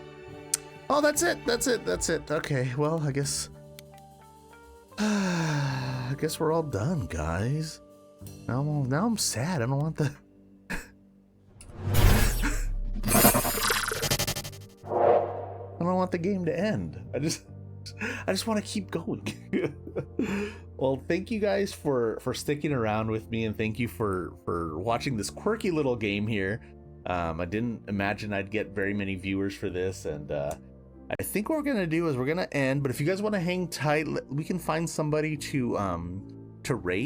Oh, that's it. Okay, well, I guess we're all done, guys. Now I'm sad. I don't want the game to end. I just want to keep going. Well, thank you guys for sticking around with me, and thank you for watching this quirky little game here. I didn't imagine I'd get very many viewers for this, and I think what we're gonna do is we're gonna end. But if you guys want to hang tight, we can find somebody to raid.